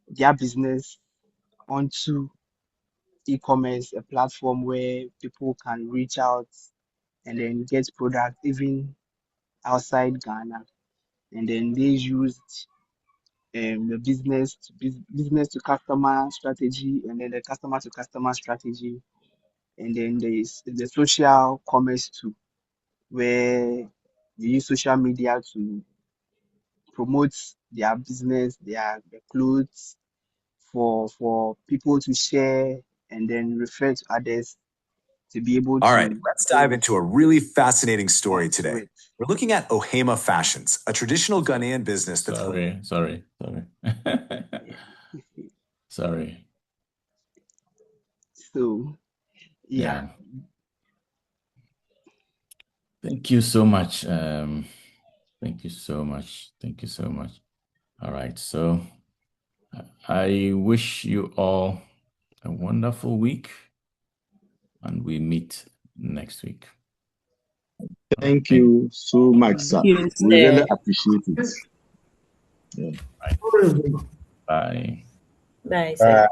their business onto e-commerce, a platform where people can reach out and then get products even outside Ghana. and then they used the business to customer strategy, and then the customer to customer strategy, and then there is the social commerce too, where they use social media to promote their business, their clothes for people to share and then refer to others to be able All right, to let's dive into a really fascinating story through today. it. We're looking at Ohema Fashions, a traditional Ghanaian business that's Sorry. Yeah. Sorry. So yeah. Thank you so much. Thank you so much. All right. So I wish you all a wonderful week, and we meet next week. Thank you so much, sir. Thank you, We really sir. appreciate it. Yeah. Bye. Bye, sir.